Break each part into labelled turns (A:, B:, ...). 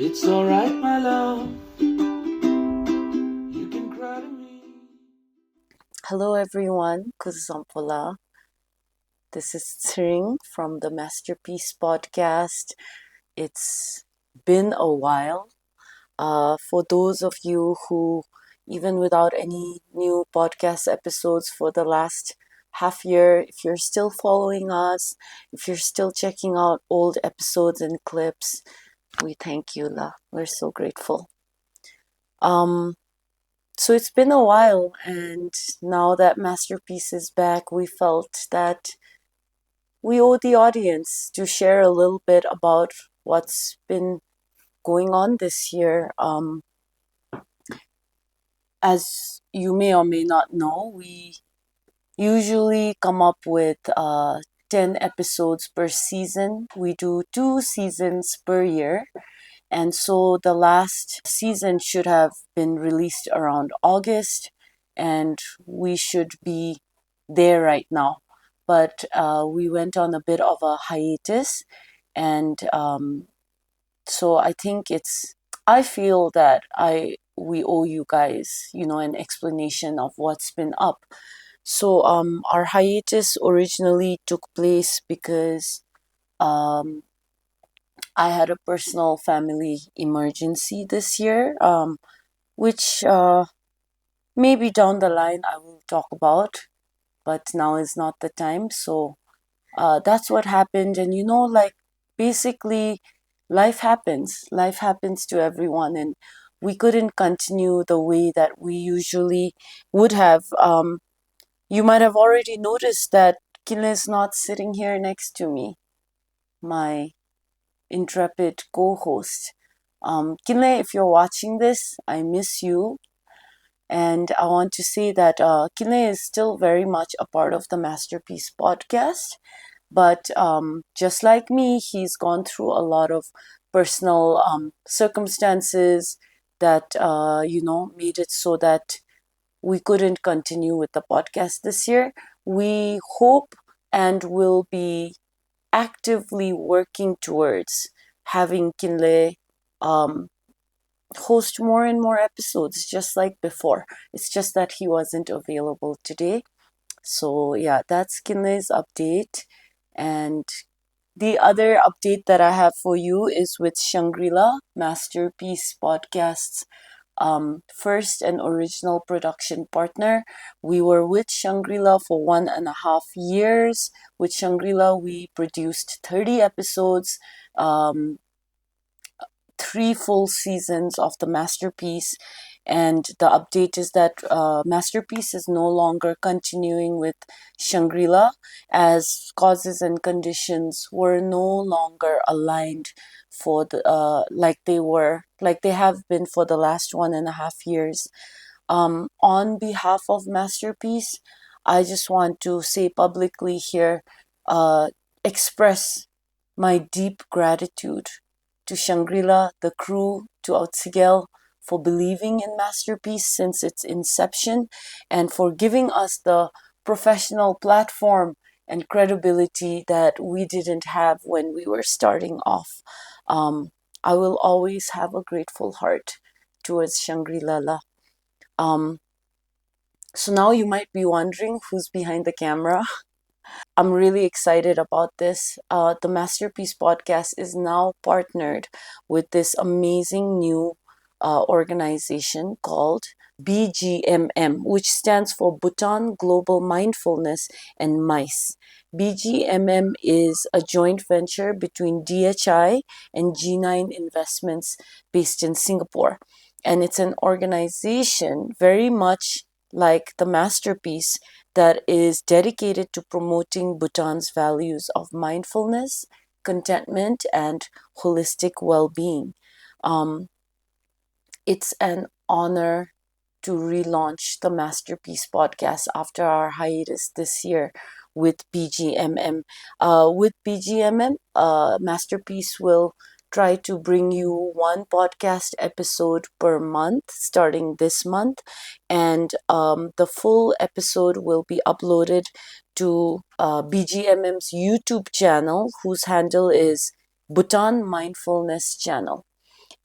A: It's alright, my love. You can cry to me.
B: Hello everyone, Kusampola. This is Tshering from the Masterpeace Podcast. It's been a while. For those of you who, even without any new podcast episodes for the last half year, if you're still following us, if you're still checking out old episodes and clips, we thank you, La. We're so grateful. So it's been a while, and now that Masterpiece is back, we felt that we owe the audience to share a little bit about what's been going on this year. As you may or may not know, we usually come up with 10 episodes per season. We do 2 seasons per year. And so the last season should have been released around August, and we should be there right now. But we went on a bit of a hiatus, and so I feel that we owe you guys, an explanation of what's been up. So our hiatus originally took place because um, I had a personal family emergency this year, which maybe down the line I will talk about, but now is not the time. So that's what happened. And basically, life happens. Life happens to everyone. And we couldn't continue the way that we usually would have. You might have already noticed that Kinle is not sitting here next to me, my intrepid co-host. Kinle, if you're watching this, I miss you. And I want to say that Kinle is still very much a part of the Masterpiece podcast. But just like me, he's gone through a lot of personal circumstances that, made it so that we couldn't continue with the podcast this year. We hope and will be actively working towards having Kinle host more and more episodes, just like before. It's just that he wasn't available today. So yeah, that's Kinle's update. And the other update that I have for you is with Shangri-La, Masterpeace Podcast's first and original production partner. We were with Shangri-La for 1.5 years. With Shangri-La, we produced 30 episodes, 3 full seasons of the Masterpiece. And the update is that Masterpiece is no longer continuing with Shangri-La, as causes and conditions were no longer aligned for the like they have been for the last 1.5 years. On behalf of Masterpiece, I just want to say publicly here, express my deep gratitude to Shangri-La, the crew, to Outsigel for believing in Masterpiece since its inception and for giving us the professional platform and credibility that we didn't have when we were starting off. I will always have a grateful heart towards Shangri-La. So now you might be wondering who's behind the camera. I'm really excited about this. The Masterpiece Podcast is now partnered with this amazing new organization called BGMM, which stands for Bhutan Global Mindfulness and MICE. BGMM is a joint venture between DHI and G9 Investments based in Singapore. And it's an organization very much like the Masterpiece that is dedicated to promoting Bhutan's values of mindfulness, contentment, and holistic well-being. It's an honor to relaunch the Masterpiece Podcast after our hiatus this year with BGMM. With BGMM, Masterpiece will try to bring you one podcast episode per month starting this month, and the full episode will be uploaded to BGMM's YouTube channel, whose handle is Bhutan Mindfulness Channel.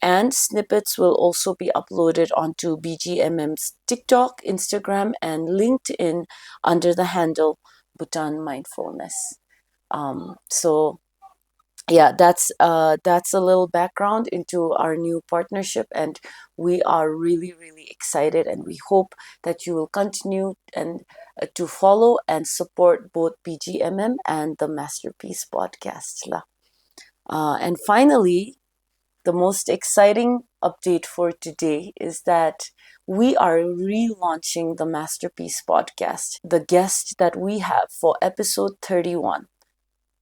B: And snippets will also be uploaded onto BGMM's TikTok, Instagram, and LinkedIn under the handle Bhutan Mindfulness. So yeah, that's a little background into our new partnership, and we are really, really excited, and we hope that you will continue and to follow and support both BGMM and the Masterpeace Podcast lah. And finally, the most exciting update for today is that we are relaunching the Masterpeace Podcast. The guest that we have for episode 31,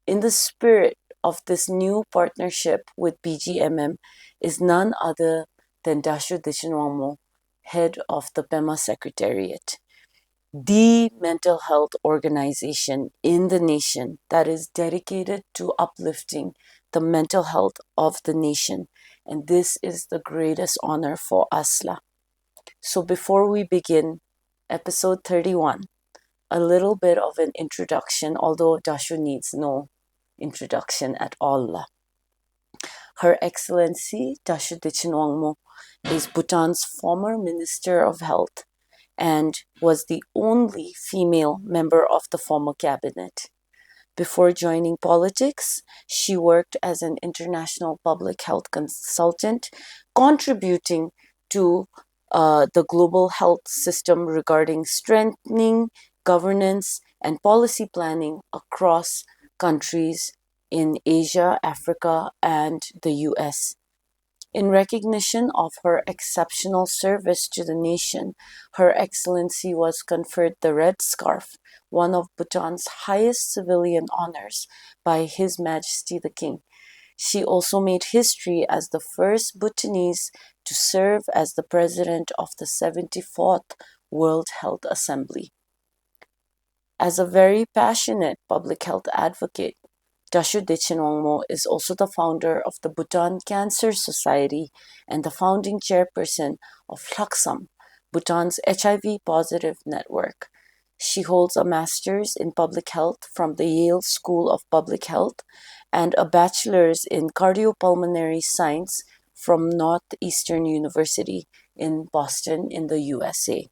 B: in the spirit of this new partnership with BGMM, is none other than Dasho Dechen Wangmo, head of the PEMA Secretariat, the mental health organization in the nation that is dedicated to uplifting the mental health of the nation. And this is the greatest honor for us. So before we begin episode 31, a little bit of an introduction, although Dasho needs no introduction at all. Her Excellency Dasho Dechen Wangmo is Bhutan's former Minister of Health and was the only female member of the former cabinet. Before joining politics, she worked as an international public health consultant, contributing to the global health system regarding strengthening governance and policy planning across countries in Asia, Africa, and the US. In recognition of her exceptional service to the nation, Her Excellency was conferred the Red Scarf, one of Bhutan's highest civilian honors, by His Majesty the King. She also made history as the first Bhutanese to serve as the president of the 74th World Health Assembly. As a very passionate public health advocate, Dasho Dechen Wangmo is also the founder of the Bhutan Cancer Society and the founding chairperson of Laksam, Bhutan's HIV positive network. She holds a master's in public health from the Yale School of Public Health and a bachelor's in cardiopulmonary science from Northeastern University in Boston in the USA.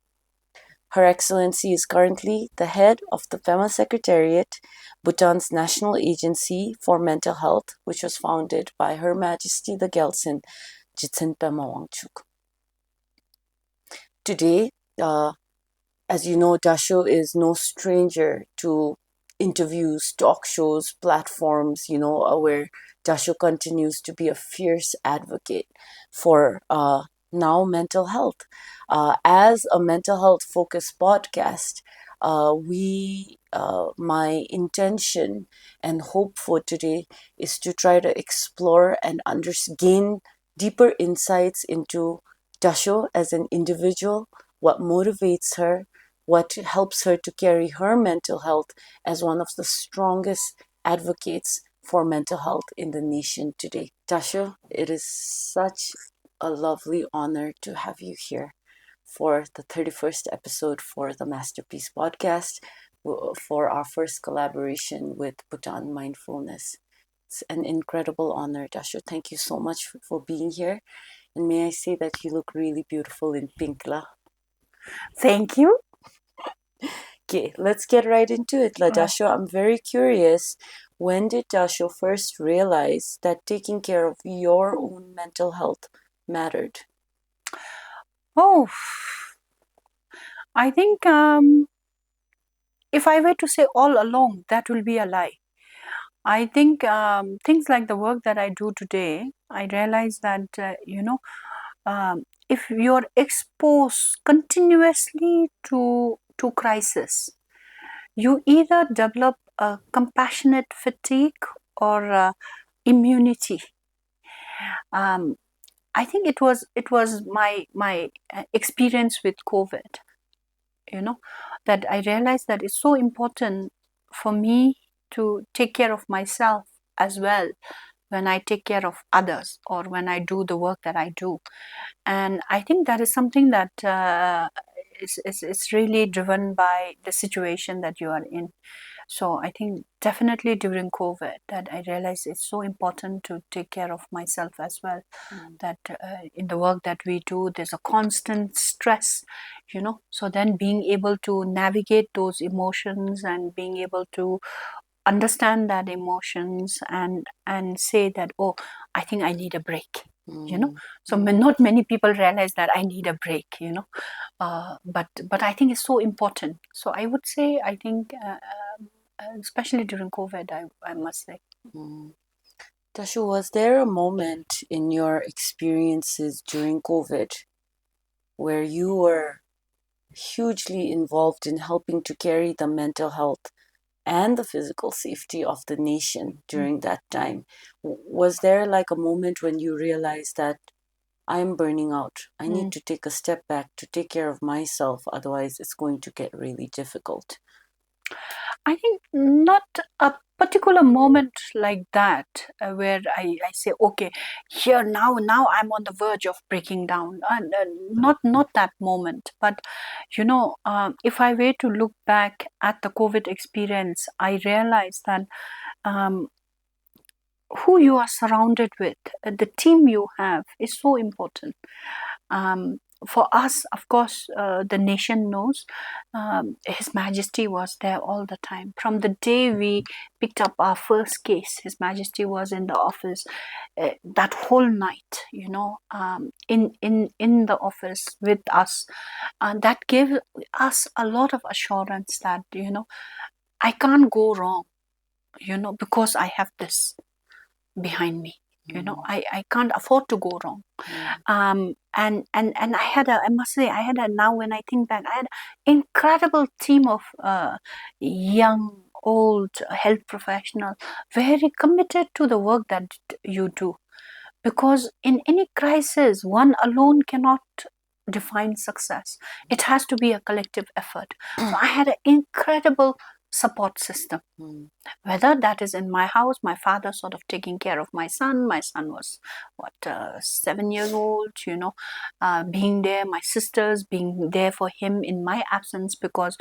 B: Her Excellency is currently the head of the PEMA Secretariat, Bhutan's national agency for mental health, which was founded by Her Majesty The Gyaltsuen, Jitsen Pema Wangchuk. Today, as you know, Dasho is no stranger to interviews, talk shows, platforms, where Dasho continues to be a fierce advocate for now mental health. As a mental health focused podcast, my intention and hope for today is to try to explore and gain deeper insights into Dasho as an individual, what motivates her, what helps her to carry her mental health as one of the strongest advocates for mental health in the nation today. Dasho, it is such a lovely honor to have you here for the 31st episode for the Masterpeace Podcast, for our first collaboration with Bhutan Mindfulness. It's an incredible honor, Dasho. Thank you so much for being here. And may I say that you look really beautiful in pink, lah.
C: Thank you.
B: Okay, let's get right into it, la Dasho. I'm very curious. When did Dasho first realize that taking care of your own mental health mattered?
C: Oh, I think if I were to say all along, that will be a lie. I think things like the work that I do today, I realize that, if you're exposed continuously to crisis, you either develop a compassionate fatigue or immunity. I think it was my experience with COVID, that I realized that it's so important for me to take care of myself as well when I take care of others or when I do the work that I do. And I think that is something that is really driven by the situation that you are in. So I think definitely during COVID that I realized it's so important to take care of myself as well. That in the work that we do, there's a constant stress, So then being able to navigate those emotions and being able to understand that emotions and say that, oh, I think I need a break. So not many people realize that I need a break. But I think it's so important. So I would say, I think especially during COVID, I must say.
B: Dasho, was there a moment in your experiences during COVID where you were hugely involved in helping to carry the mental health and the physical safety of the nation during that time? Was there like a moment when you realized that I'm burning out, I need to take a step back to take care of myself, otherwise it's going to get really difficult?
C: I think not a particular moment like that where I say, okay, here now I'm on the verge of breaking down. Not that moment. But if I were to look back at the COVID experience, I realized that who you are surrounded with, the team you have, is so important. For us, of course, the nation knows His Majesty was there all the time. From the day we picked up our first case, His Majesty was in the office that whole night, in the office with us. That gave us a lot of assurance that, I can't go wrong, because I have this behind me. I can't afford to go wrong. And I must say, now when I think back, I had an incredible team of young, old health professionals, very committed to the work that you do. Because in any crisis, one alone cannot define success. It has to be a collective effort. So I had an incredible support system. Whether that is in my house, my father sort of taking care of my son. My son was 7 years old, being there, my sisters being there for him in my absence, because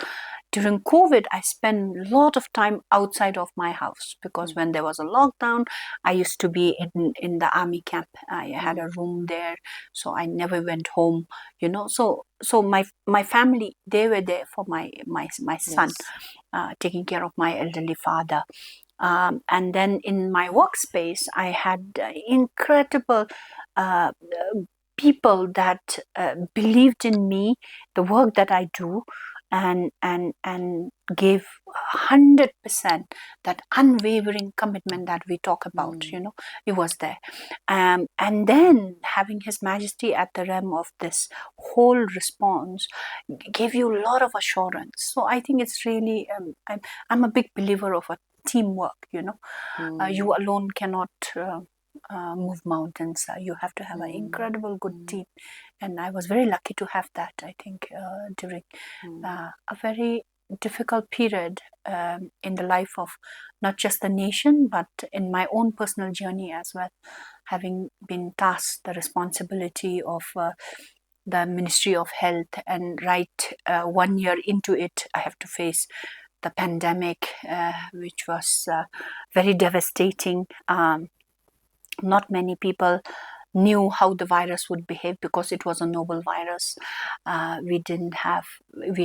C: during COVID I spent a lot of time outside of my house, because when there was a lockdown, I used to be in the army camp. I had a room there, so I never went home, so my family, they were there for my son.
B: Yes.
C: Taking care of my elderly father. And then in my workspace, I had incredible people that believed in me, the work that I do, and gave 100% that unwavering commitment that we talk about. It was there. And then having His Majesty at the realm of this whole response gave you a lot of assurance. So I think it's really, I'm a big believer of a teamwork. You alone cannot move mountains. You have to have an incredible good team, and I was very lucky to have that. I think during a very difficult period in the life of not just the nation, but in my own personal journey as well, having been tasked the responsibility of the Ministry of Health, and right 1 year into it, I have to face the pandemic, which was very devastating. Not many people knew how the virus would behave, because it was a novel virus. We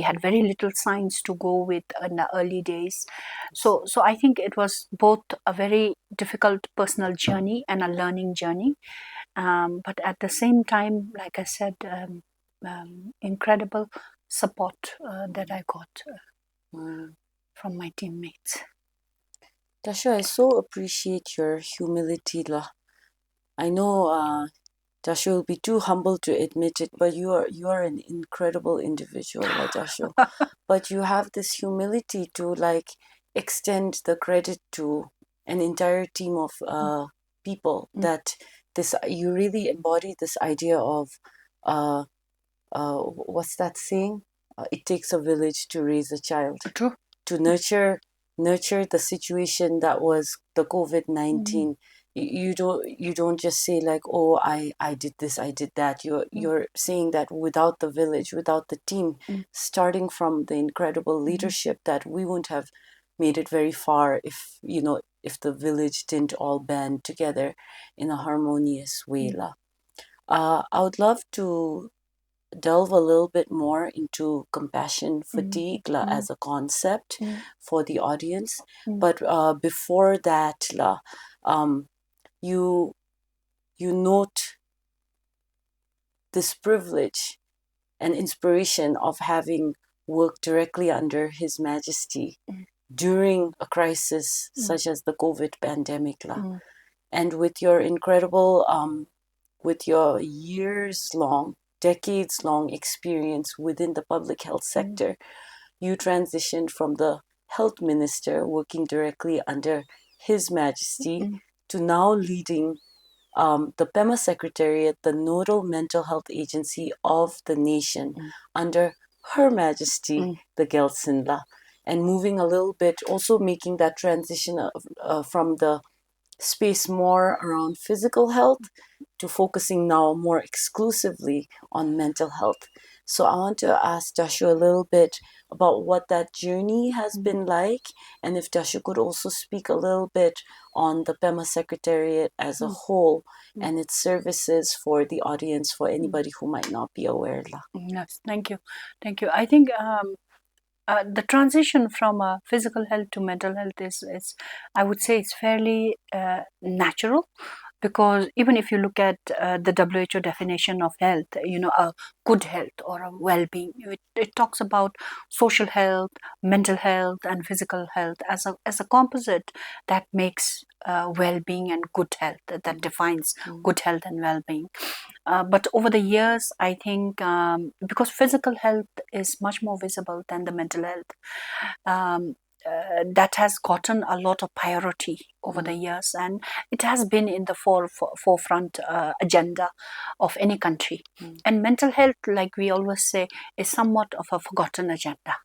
C: had very little science to go with in the early days. So I think it was both a very difficult personal journey and a learning journey. But at the same time, like I said, incredible support that I got from my teammates.
B: Dasho, I so appreciate your humility, lah. I know Dasho will be too humble to admit it, but you are an incredible individual, lah, Dasho. But you have this humility to like extend the credit to an entire team of people that you really embody this idea of what's that saying? It takes a village to raise a child.
C: True.
B: To nurture the situation that was the COVID-19. You don't just say like, oh, I did this, I did that. You're saying that without the village, without the team, starting from the incredible leadership, that we wouldn't have made it very far if the village didn't all band together in a harmonious way. I would love to delve a little bit more into compassion fatigue as a concept for the audience. But before that, you note this privilege and inspiration of having worked directly under His Majesty during a crisis such as the COVID pandemic. And with your incredible, with your decades-long experience within the public health sector, you transitioned from the health minister working directly under His Majesty to now leading the PEMA Secretariat, the nodal mental health agency of the nation, under Her Majesty The Gyaltsuen, and moving a little bit, also making that transition from the space more around physical health to focusing now more exclusively on mental health. So I want to ask Dasho a little bit about what that journey has been like, and if Dasho could also speak a little bit on the PEMA Secretariat as a whole and its services for the audience, for anybody who might not be aware.
C: Yes, thank you. I think the transition from physical health to mental health is I would say it's fairly natural, because even if you look at the WHO definition of health, a good health or a well-being, it talks about social health, mental health, and physical health as a composite that makes well-being and good health, that defines good health and well-being. But over the years, I think because physical health is much more visible than the mental health, that has gotten a lot of priority over the years, and it has been in the forefront agenda of any country. And mental health, like we always say, is somewhat of a forgotten agenda.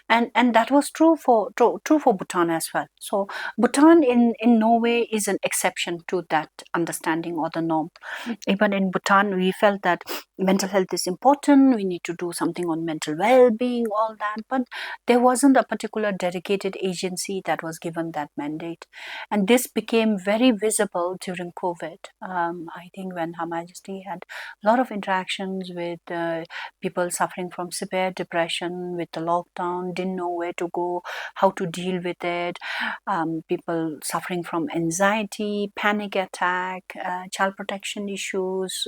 C: And that was true for Bhutan as well. So Bhutan in no way is an exception to that understanding or the norm. Even in Bhutan, we felt that mental health is important, we need to do something on mental well-being, all that, but there wasn't a particular dedicated agency that was given that mandate. And this became very visible during COVID. I think when Her Majesty had a lot of interactions with people suffering from severe depression with the lockdown, didn't know where to go, how to deal with it, people suffering from anxiety, panic attack, child protection issues,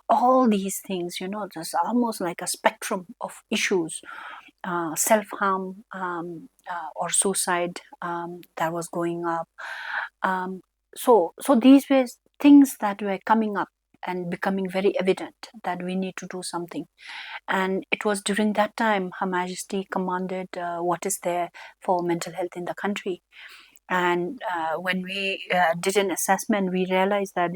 C: all these things, there's almost like a spectrum of issues, self-harm or suicide that was going up. So these were things that were coming up and becoming very evident that we need to do something. And it was during that time Her Majesty commanded what is there for mental health in the country. And when we did an assessment, we realized that,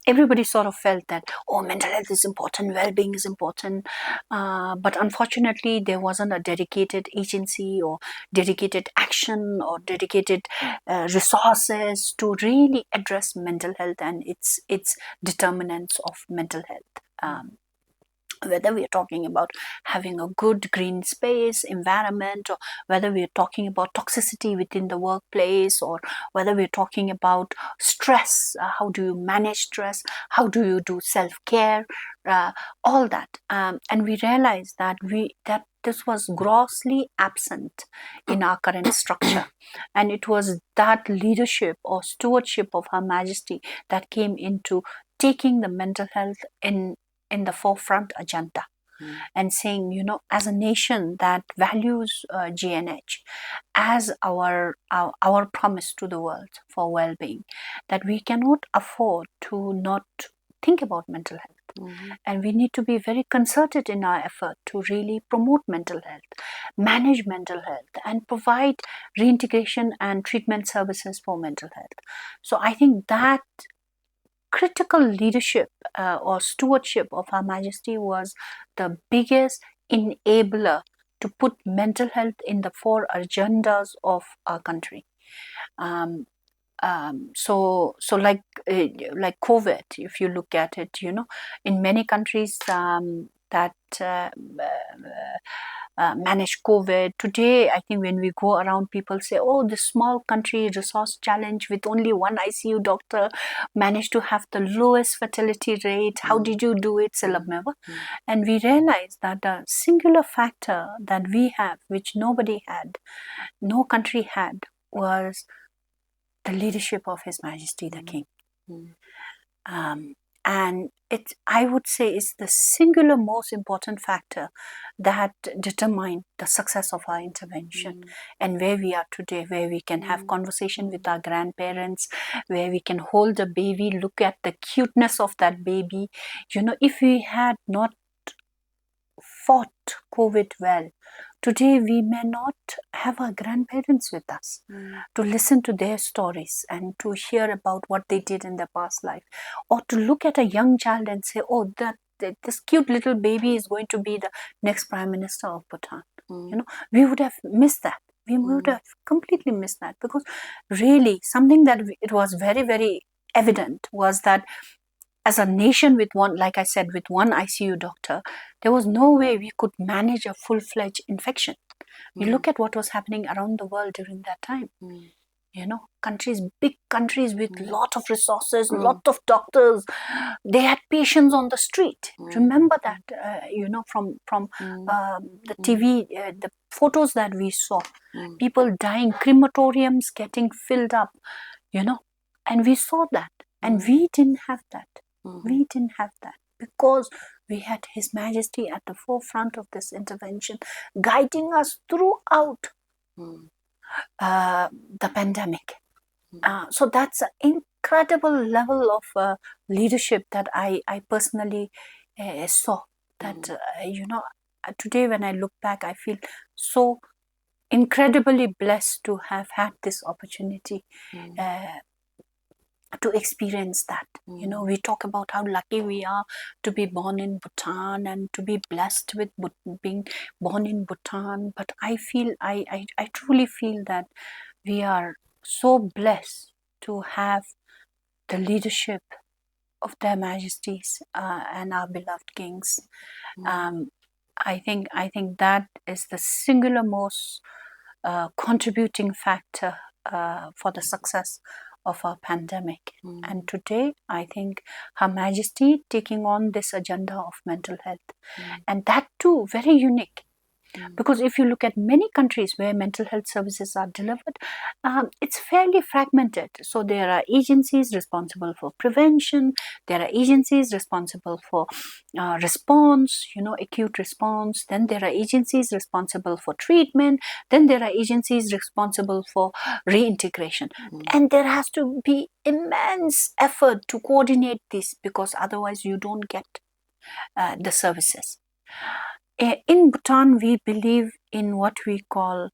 C: everybody sort of felt that, oh, mental health is important, well-being is important. But unfortunately, there wasn't a dedicated agency or dedicated action or dedicated resources to really address mental health and its determinants of mental health. Whether we are talking about having a good green space, environment, or whether we are talking about toxicity within the workplace, or whether we are talking about stress, how do you manage stress, how do you do self-care, all that. And we realized that this was grossly absent in our current structure. And it was that leadership or stewardship of Her Majesty that came into taking the mental health in the forefront agenda, and saying, as a nation that values GNH as our promise to the world for well-being, that we cannot afford to not think about mental health. And we need to be very concerted in our effort to really promote mental health, manage mental health, and provide reintegration and treatment services for mental health. So I think that critical leadership or stewardship of Her Majesty was the biggest enabler to put mental health in the four agendas of our country. So like COVID, if you look at it, in many countries that manage COVID. Today, I think when we go around, people say, oh, this small country, resource challenge with only one ICU doctor managed to have the lowest fertility rate. How did you do it, Silabmeva? And we realize that the singular factor that we have, which nobody had, no country had, was the leadership of His Majesty the King. And it, I would say, is the singular most important factor that determined the success of our intervention and where we are today, where we can have conversation with our grandparents, where we can hold a baby, look at the cuteness of that baby. You know, if we had not fought COVID well, today we may not have our grandparents with us to listen to their stories and to hear about what they did in their past life, or to look at a young child and say, oh, this cute little baby is going to be the next Prime Minister of Bhutan. You know, we would have missed that. We would have completely missed that, because really something that it was very, very evident was that as a nation with one, like I said, with one ICU doctor, there was no way we could manage a full-fledged infection. You look at what was happening around the world during that time. You know, countries, big countries with lot of resources, lot of doctors, they had patients on the street. Remember that, you know, from the TV, the photos that we saw, people dying, crematoriums getting filled up, you know, and we saw that, and we didn't have that. We didn't have that because we had His Majesty at the forefront of this intervention, guiding us throughout the pandemic. So that's an incredible level of leadership that I personally saw. That, you know, today when I look back, I feel so incredibly blessed to have had this opportunity to experience that. You know, we talk about how lucky we are to be born in Bhutan and to be blessed with being born in Bhutan, but I feel, I truly feel that we are so blessed to have the leadership of Their Majesties and our beloved kings. I think that is the singular most contributing factor for the success of our pandemic. And today, I think Her Majesty taking on this agenda of mental health, and that too very unique. Because if you look at many countries where mental health services are delivered, it's fairly fragmented. So there are agencies responsible for prevention, there are agencies responsible for response, you know, acute response, then there are agencies responsible for treatment, then there are agencies responsible for reintegration. And there has to be immense effort to coordinate this, because otherwise you don't get the services. In Bhutan, we believe in what we call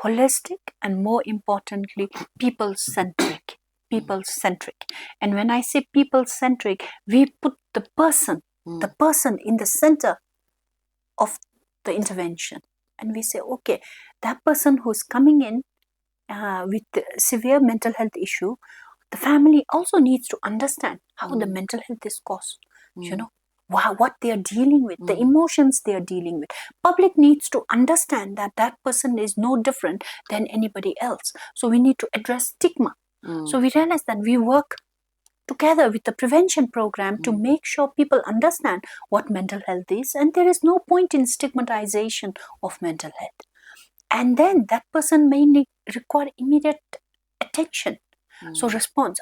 C: holistic and, more importantly, people-centric. People-centric. And when I say people-centric, we put the person in the center of the intervention. And we say, okay, that person who's coming in with severe mental health issue, the family also needs to understand how the mental health is caused, you know, what they are dealing with, the emotions they are dealing with. Public needs to understand that that person is no different than anybody else. So we need to address stigma. So we realize that we work together with the prevention program to make sure people understand what mental health is, and there is no point in stigmatization of mental health. And then that person may require immediate attention. So response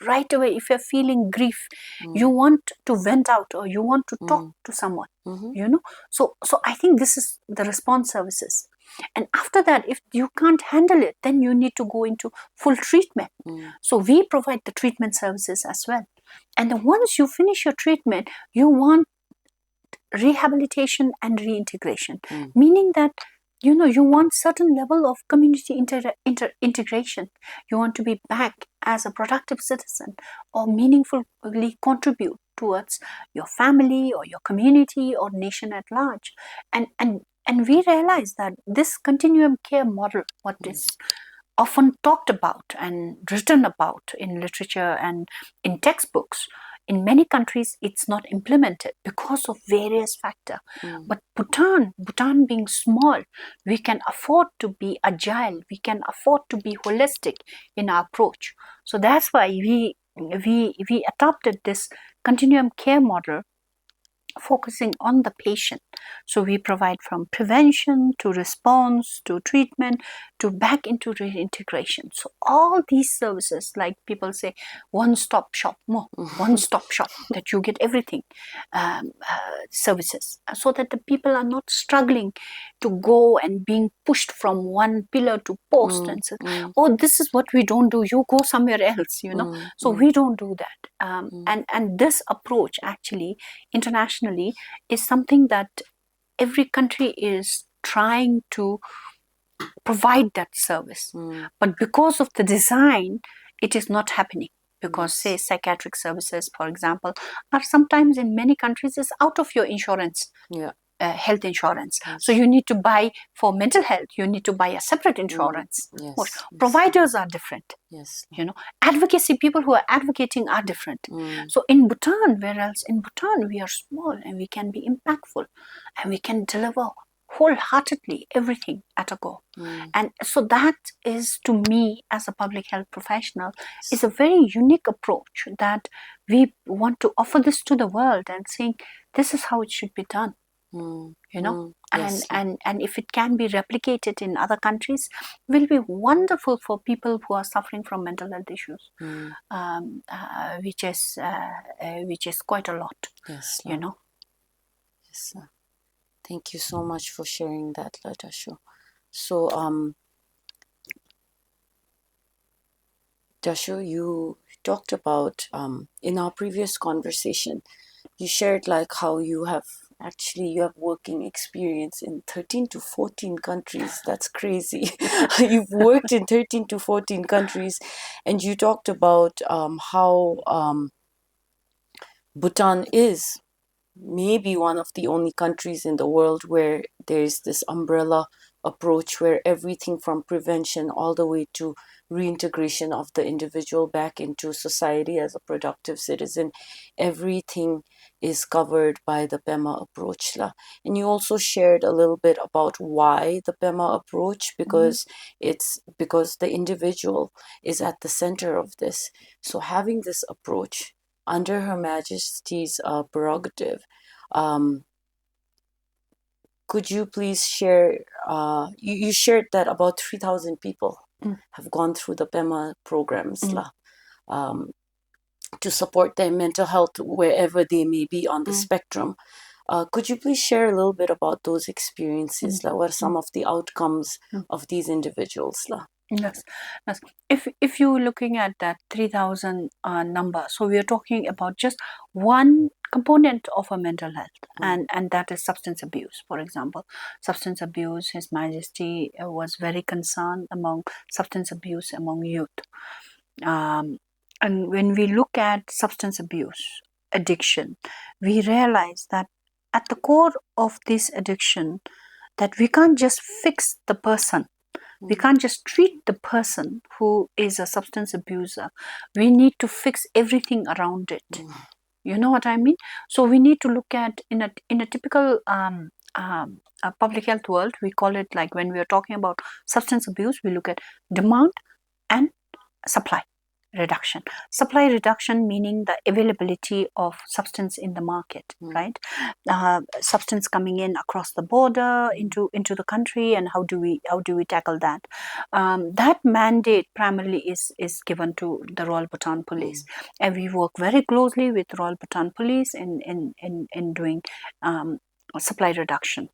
C: right away. If you're feeling grief, you want to vent out or you want to talk to someone, you know. So I think this is the response services. And after that, if you can't handle it, then you need to go into full treatment. So we provide the treatment services as well. And then once you finish your treatment, you want rehabilitation and reintegration, meaning that, you know, you want certain level of community integration. You want to be back as a productive citizen or meaningfully contribute towards your family or your community or nation at large. And we realize that this continuum care model, what is often talked about and written about in literature and in textbooks, In many countries, it's not implemented because of various factors. But Bhutan being small, we can afford to be agile. We can afford to be holistic in our approach. So that's why we adopted this continuum care model, focusing on the patient. So we provide from prevention to response to treatment to back into reintegration. So all these services, like people say, one-stop shop, one-stop shop, that you get everything, services, so that the people are not struggling to go and being pushed from one pillar to post and say, oh, this is what we don't do, you go somewhere else, so we don't do that. And this approach actually internationally is something that every country is trying to provide that service. But because of the design, it is not happening. Because say psychiatric services, for example, are sometimes in many countries is out of your insurance. Health insurance. So you need to buy for mental health, you need to buy a separate insurance. Providers are different. Advocacy, people who are advocating are different. So in Bhutan, whereas in Bhutan we are small and we can be impactful and we can deliver wholeheartedly everything at a go. And so that is, to me as a public health professional, is a very unique approach that we want to offer this to the world and saying this is how it should be done. And if it can be replicated in other countries, will be wonderful for people who are suffering from mental health issues, which is quite a lot.
B: Thank you so much for sharing that, Dasho. So, Dasho, you talked about in our previous conversation, you shared like how you have working experience in 13 to 14 countries. That's crazy. You've worked in 13 to 14 countries, and you talked about how Bhutan is maybe one of the only countries in the world where there's this umbrella approach where everything from prevention all the way to reintegration of the individual back into society as a productive citizen, everything is covered by the PEMA approach. And you also shared a little bit about why the PEMA approach, because it's because the individual is at the center of this. So having this approach under Her Majesty's prerogative, could you please share, you shared that about 3,000 people have gone through the PEMA programs to support their mental health wherever they may be on the spectrum. Could you please share a little bit about those experiences? What are some of the outcomes of these individuals?
C: Yes. If you're looking at that 3,000 number, so we are talking about just one component of a mental health, and that is substance abuse. For example, substance abuse, His Majesty was very concerned among substance abuse among youth. And when we look at substance abuse, addiction, we realize that at the core of this addiction, that we can't just fix the person. We can't just treat the person who is a substance abuser. We need to fix everything around it. You know what I mean? So we need to look at in a typical public health world, we call it, like when we are talking about substance abuse, we look at demand and supply reduction. Supply reduction meaning the availability of substance in the market, right? Substance coming in across the border into the country, and how do we tackle that? That mandate primarily is given to the Royal Bhutan Police, and we work very closely with Royal Bhutan Police in doing supply reduction.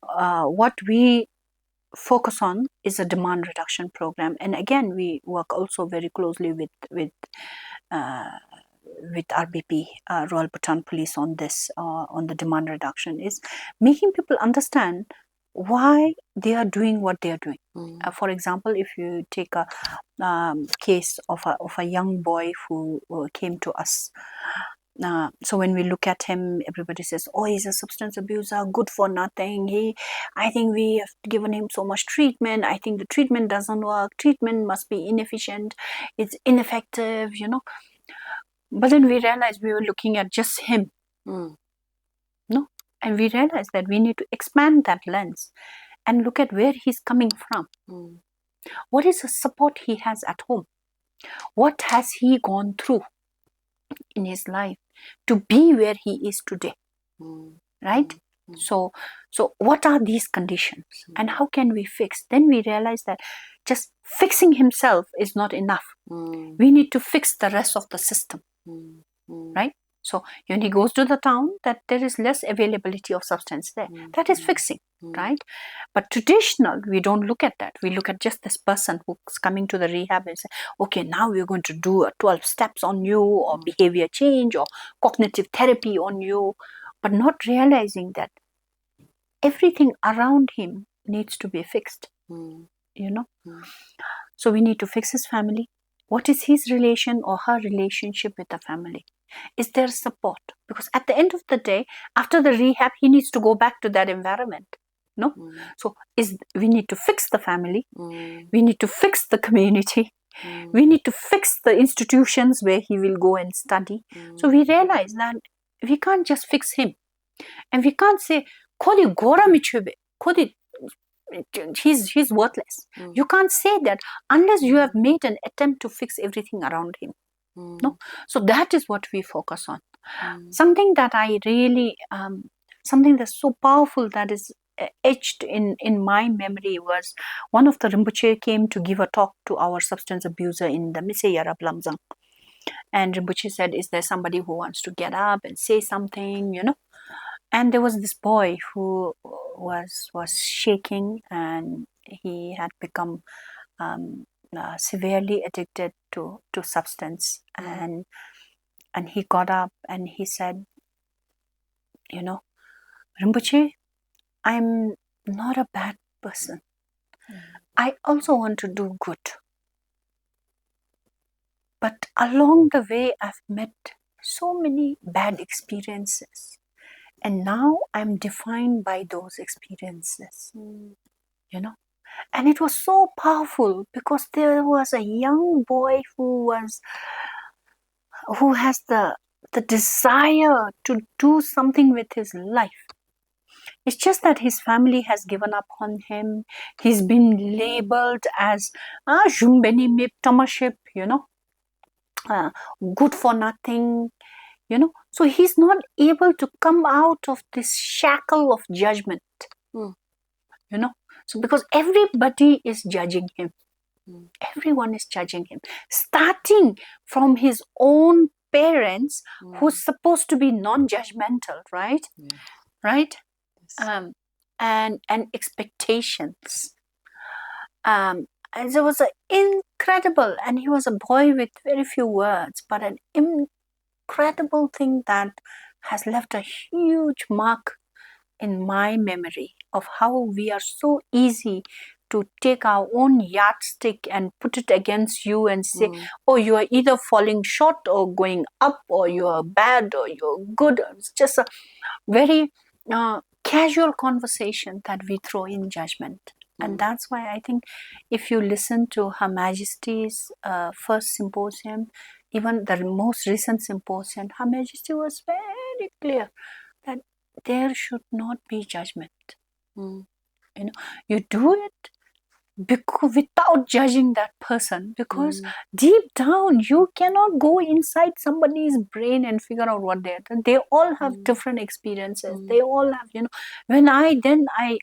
C: What we focus on is a demand reduction program, and again we work also very closely with RBP, Royal Bhutan Police, on this, on the demand reduction, is making people understand why they are doing what they are doing. For example, if you take a case of a young boy who came to us. So when we look at him, everybody says, oh, he's a substance abuser, good for nothing. I think we have given him so much treatment. I think the treatment doesn't work. Treatment must be inefficient. It's ineffective, But then we realized we were looking at just him.
B: Mm.
C: No? And we realized that we need to expand that lens and look at where he's coming from.
B: Mm.
C: What is the support he has at home? What has he gone through in his life to be where he is today?
B: Mm.
C: Right?
B: Mm.
C: So what are these conditions and how can we fix? Then we realize that just fixing himself is not enough.
B: Mm.
C: We need to fix the rest of the system.
B: Mm. Mm.
C: Right? So when he goes to the town, that there is less availability of substance there. That is fixing, right? But traditional, we don't look at that. We look at just this person who's coming to the rehab and say, okay, now we're going to do a 12 steps on you, or behavior change, or cognitive therapy on you, but not realizing that everything around him needs to be fixed, you know. So we need to fix his family. What is his relation or her relationship with the family? Is there support? Because at the end of the day, after the rehab, he needs to go back to that environment. No? So we need to fix the family. We need to fix the community. We need to fix the institutions where he will go and study. So we realize that we can't just fix him. And we can't say, Kodi gora michube, Kodi he's worthless. You can't say that unless you have made an attempt to fix everything around him. No, so that is what we focus on. Something that I really, something that's so powerful that is etched in my memory was one of the Rinpoche came to give a talk to our substance abuser in the Mise Yarab Lamzang. And Rinpoche said, is there somebody who wants to get up and say something, you know? And there was this boy who was shaking, and he had become severely addicted to substance. And he got up and he said, you know, Rinpoche, I'm not a bad person. I also want to do good. But along the way, I've met so many bad experiences. And now I'm defined by those experiences, you know. And it was so powerful because there was a young boy who has the desire to do something with his life. It's just that his family has given up on him. He's been labeled as Jumbeni Mip Tamaship, you know, good for nothing, you know. So he's not able to come out of this shackle of judgment, you know. So because everybody is judging him. Everyone is judging him, starting from his own parents, who's supposed to be non-judgmental, right? Right? Yes. And expectations. And there was an incredible, and he was a boy with very few words, but an incredible thing that has left a huge mark in my memory of how we are so easy to take our own yardstick and put it against you and say, oh, you are either falling short or going up, or you are bad or you're good. It's just a very casual conversation that we throw in judgment. And that's why I think if you listen to Her Majesty's first symposium, even the most recent symposium, Her Majesty was very clear that there should not be judgment. You know, you do it without judging that person, because deep down you cannot go inside somebody's brain and figure out what they all have different experiences. They all have, you know. When I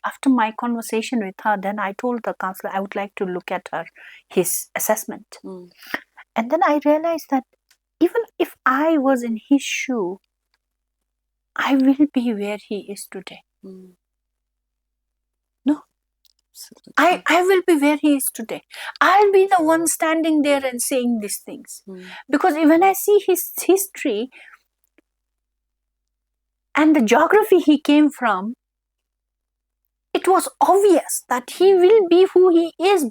C: after my conversation with her, then I told the counselor I would like to look at his assessment. And then I realized that even if I was in his shoe, I will be where he is today. No. I will be where he is today. I'll be the one standing there and saying these things. Because when I see his history and the geography he came from, it was obvious that he will be who he is,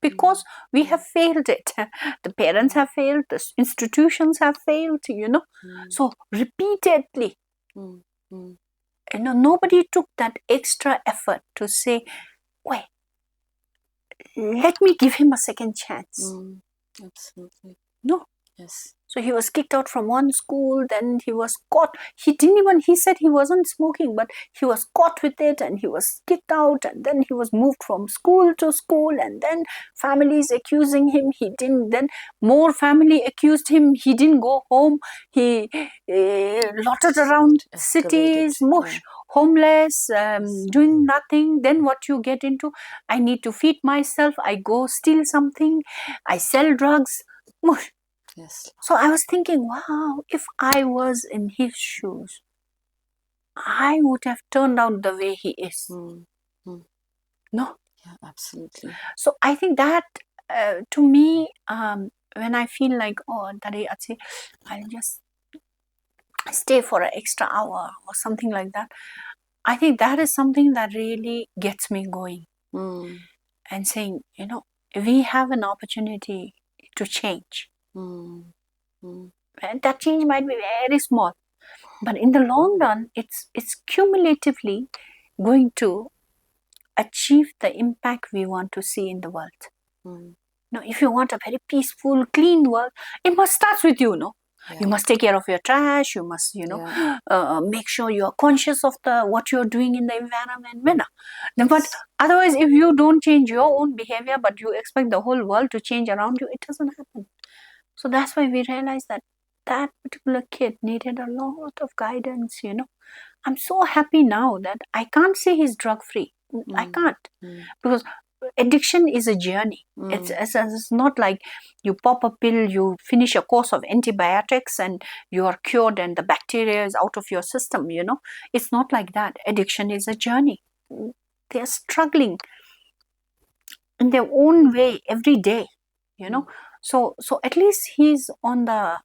C: because we have failed it. The parents have failed, the institutions have failed, you know. So repeatedly, you know, nobody took that extra effort to say, wait, let me give him a second chance.
B: Absolutely.
C: No.
B: Yes.
C: So he was kicked out from one school, then he was caught. He said he wasn't smoking, but he was caught with it and he was kicked out, and then he was moved from school to school, and then families accusing him. He didn't, then more family accused him. He didn't go home. He lotted around cities, homeless, doing nothing. Then what you get into, I need to feed myself, I go steal something, I sell drugs.
B: Yes.
C: So I was thinking, wow, if I was in his shoes, I would have turned out the way he is. No?
B: Yeah, absolutely.
C: So I think that, to me, when I feel like, oh, I'll just stay for an extra hour or something like that, I think that is something that really gets me going. And saying, we have an opportunity to change. And that change might be very small, but in the long run, it's cumulatively going to achieve the impact we want to see in the world. Now, if you want a very peaceful, clean world, it must start with you, no? Yeah. You must take care of your trash. You must, make sure you are conscious of what you are doing in the environment. But otherwise, if you don't change your own behavior, but you expect the whole world to change around you, it doesn't happen. So that's why we realized that particular kid needed a lot of guidance, I'm so happy now that I can't say he's drug-free. I can't. Because addiction is a journey. It's not like you pop a pill, you finish a course of antibiotics and you are cured and the bacteria is out of your system, It's not like that. Addiction is a journey. They're struggling in their own way every day, So at least he's on the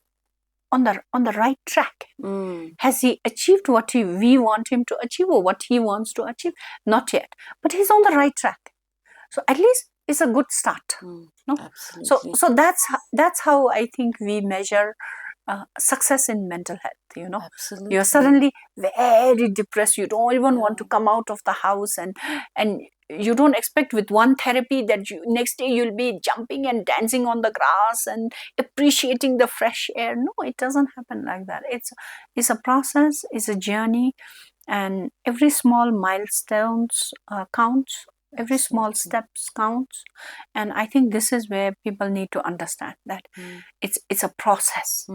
C: right track. Has he achieved what we want him to achieve or what he wants to achieve? Not yet. But he's on the right track. So at least it's a good start. No?
B: Absolutely.
C: So that's how I think we measure success in mental health,
B: Absolutely.
C: You're suddenly very depressed. You don't even want to come out of the house, and you don't expect with one therapy that next day you'll be jumping and dancing on the grass and appreciating the fresh air. No, it doesn't happen like that. It's a process, it's a journey, and every small milestones counts. Every small steps counts, and I think this is where people need to understand that it's a process.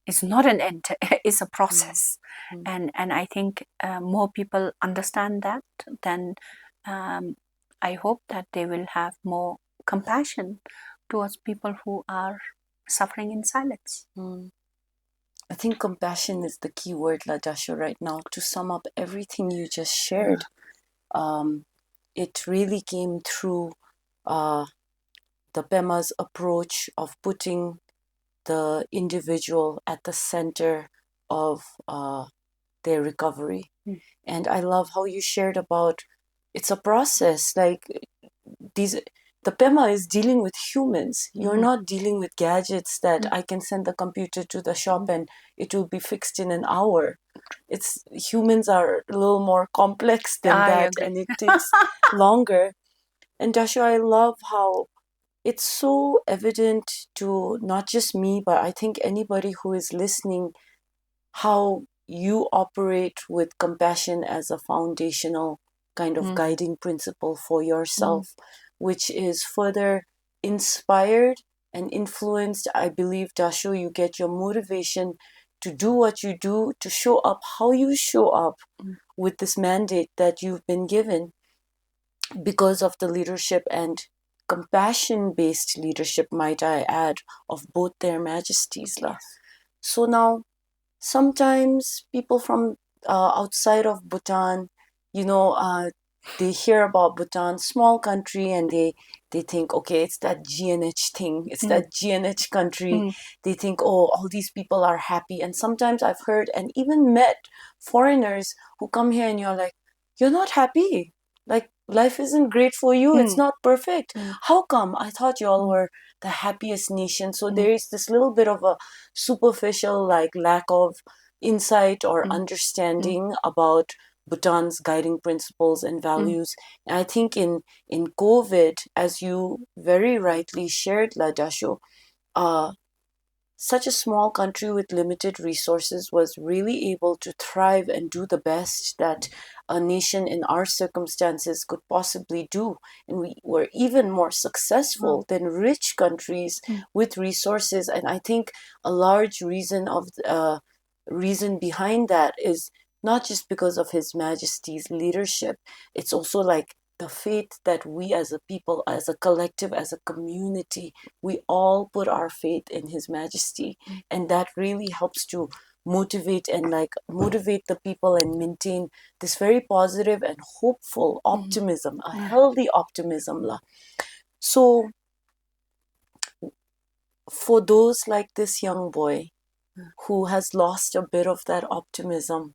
C: It's not an end. It's a process, and I think more people understand that, then I hope that they will have more compassion towards people who are suffering in silence.
B: I think compassion is the key word, Dasho, right now. To sum up everything you just shared, it really came through the PEMA's approach of putting the individual at the center of their recovery. And I love how you shared about it's a process. Like the PEMA is dealing with humans. You're not dealing with gadgets that I can send the computer to the shop and it will be fixed in an hour. Humans are a little more complex than that, and it takes longer. And Dasho, I love how it's so evident to not just me, but I think anybody who is listening, how you operate with compassion as a foundational kind of guiding principle for yourself, which is further inspired and influenced. I believe, Dasho, you get your motivation to do what you do, to show up how you show up with this mandate that you've been given because of the leadership and compassion-based leadership, might I add, of both Their Majesties. So now, sometimes people from outside of Bhutan, they hear about Bhutan, small country, and they think, okay, it's that GNH thing. It's that GNH country. They think, oh, all these people are happy. And sometimes I've heard and even met foreigners who come here and you're like, you're not happy. Like, life isn't great for you. It's not perfect. How come? I thought you all were the happiest nation. So there is this little bit of a superficial lack of insight or understanding about Bhutan's guiding principles and values. And I think in COVID, as you very rightly shared, Dasho, such a small country with limited resources was really able to thrive and do the best that a nation in our circumstances could possibly do. And we were even more successful than rich countries with resources. And I think a large reason behind that is not just because of His Majesty's leadership. It's also like the faith that we as a people, as a collective, as a community, we all put our faith in His Majesty. And that really helps to motivate the people and maintain this very positive and hopeful optimism, a healthy optimism. So for those like this young boy who has lost a bit of that optimism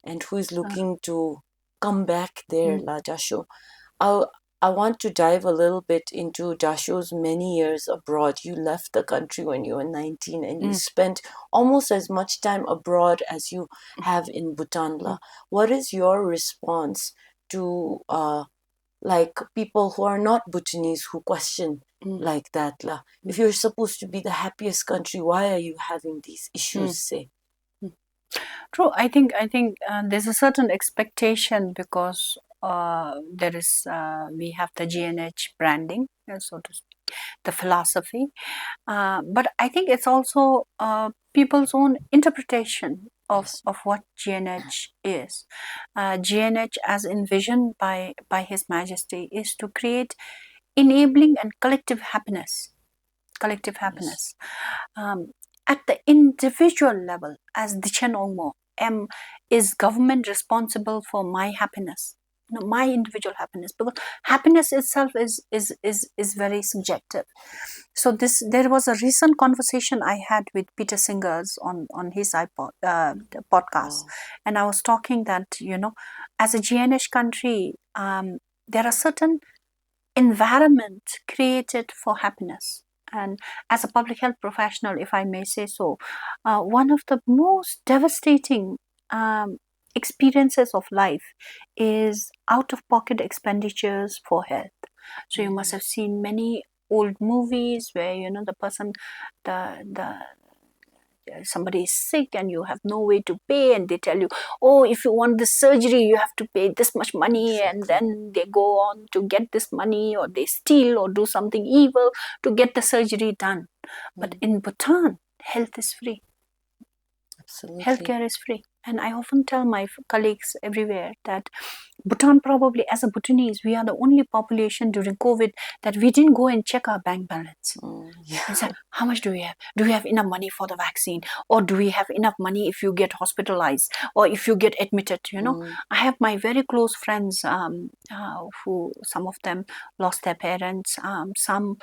B: and who is looking to come back there, Dasho, I want to dive a little bit into Dasho's many years abroad. You left the country when you were 19 and you spent almost as much time abroad as you have in Bhutan. What is your response to like people who are not Bhutanese who question like that? If you're supposed to be the happiest country, why are you having these issues, say?
C: True. I think there's a certain expectation because there is we have the GNH branding, so to speak, the philosophy. But I think it's also people's own interpretation of what GNH is. GNH, as envisioned by His Majesty, is to create enabling and collective happiness. At the individual level, as Dechen Wangmo, is government responsible for my happiness, my individual happiness, because happiness itself is very subjective. So there was a recent conversation I had with Peter Singers on his podcast, and I was talking that as a GNH country, there are certain environment created for happiness. And as a public health professional, if I may say so, one of the most devastating experiences of life is out-of-pocket expenditures for health. So you must have seen many old movies where the person, somebody is sick and you have no way to pay, and they tell you, oh, if you want this surgery you have to pay this much money, and then they go on to get this money, or they steal or do something evil to get the surgery done. But in Bhutan, health is free.
B: Absolutely.
C: Healthcare is free. And I often tell my colleagues everywhere that Bhutan, probably as a Bhutanese, we are the only population during COVID that we didn't go and check our bank balance. And say, how much do we have? Do we have enough money for the vaccine? Or do we have enough money if you get hospitalized or if you get admitted? I have my very close friends who, some of them lost their parents. Some,